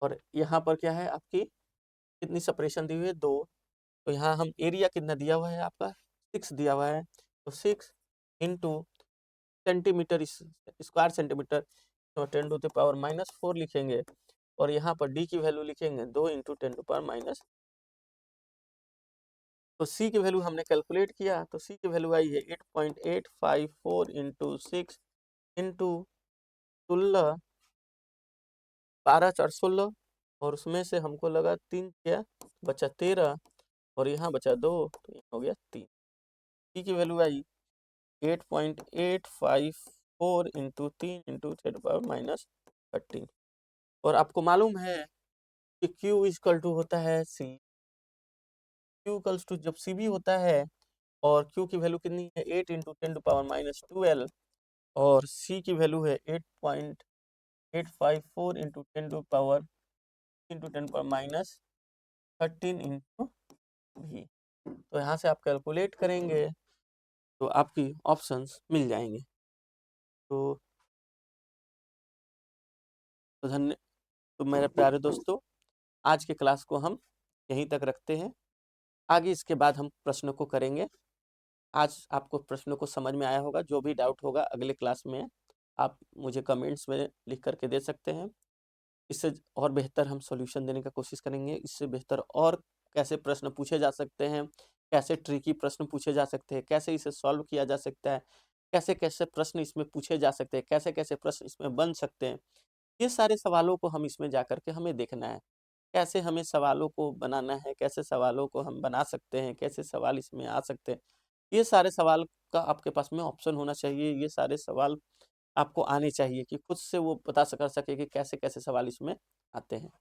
A: और यहाँ पर क्या है आपकी कितनी सेपरेशन दी हुई है 2। तो यहाँ हम एरिया कितना दिया हुआ है आपका 6 दिया हुआ है तो 6 इंटू सेंटीमीटर स्क्वायर सेंटीमीटर तो 10⁻⁻4 लिखेंगे और यहाँ पर डी की वैल्यू लिखेंगे 2 इंटू 10⁻⁻। तो सी की वैल्यू हमने कैलकुलेट किया तो सी की वैल्यू आई है 8.854 इंटू 6 इंटू 16 12 4 16 और उसमें से हमको लगा 3 क्या बचा 13 और यहाँ बचा 2 तो यहाँ हो गया 3। सी की वैल्यू आई 8.854 इंटू 3 इंटू 10⁻⁻13 और आपको मालूम है कि Q इक्वल टू होता है C। Q इक्वल्स टू जब C भी होता है और Q की वैल्यू कितनी है 8 इंटू 10⁻⁻12 और C की वैल्यू है 8.854 इंटू 10⁻13 इंटू भी। तो यहाँ से आप कैलकुलेट करेंगे तो आपकी ऑप्शंस मिल जाएंगे। तो तो मेरे प्यारे दोस्तों आज के क्लास को हम यहीं तक रखते हैं। आगे इसके बाद हम प्रश्नों को करेंगे। आज आपको प्रश्नों को समझ में आया होगा। जो भी डाउट होगा अगले क्लास में आप मुझे कमेंट्स में लिख करके दे सकते हैं। इससे और बेहतर हम सॉल्यूशन देने का कोशिश करेंगे। इससे बेहतर और कैसे प्रश्न पूछे जा सकते हैं, कैसे ट्रिकी प्रश्न पूछे जा सकते हैं, कैसे इसे सॉल्व किया जा सकता है, कैसे-कैसे प्रश्न इसमें पूछे जा सकते हैं, कैसे-कैसे प्रश्न इसमें बन सकते हैं। ये सारे सवालों को हम इसमें जाकर के हमें देखना है। कैसे हमें सवालों को बनाना है, कैसे सवालों को हम बना सकते हैं, कैसे सवाल इसमें आ सकते हैं। ये सारे सवाल का आपके पास में ऑप्शन होना चाहिए। ये सारे सवाल आपको आने चाहिए कि खुद से वो पता कर सके कि कैसे-कैसे सवाल इसमें आते हैं।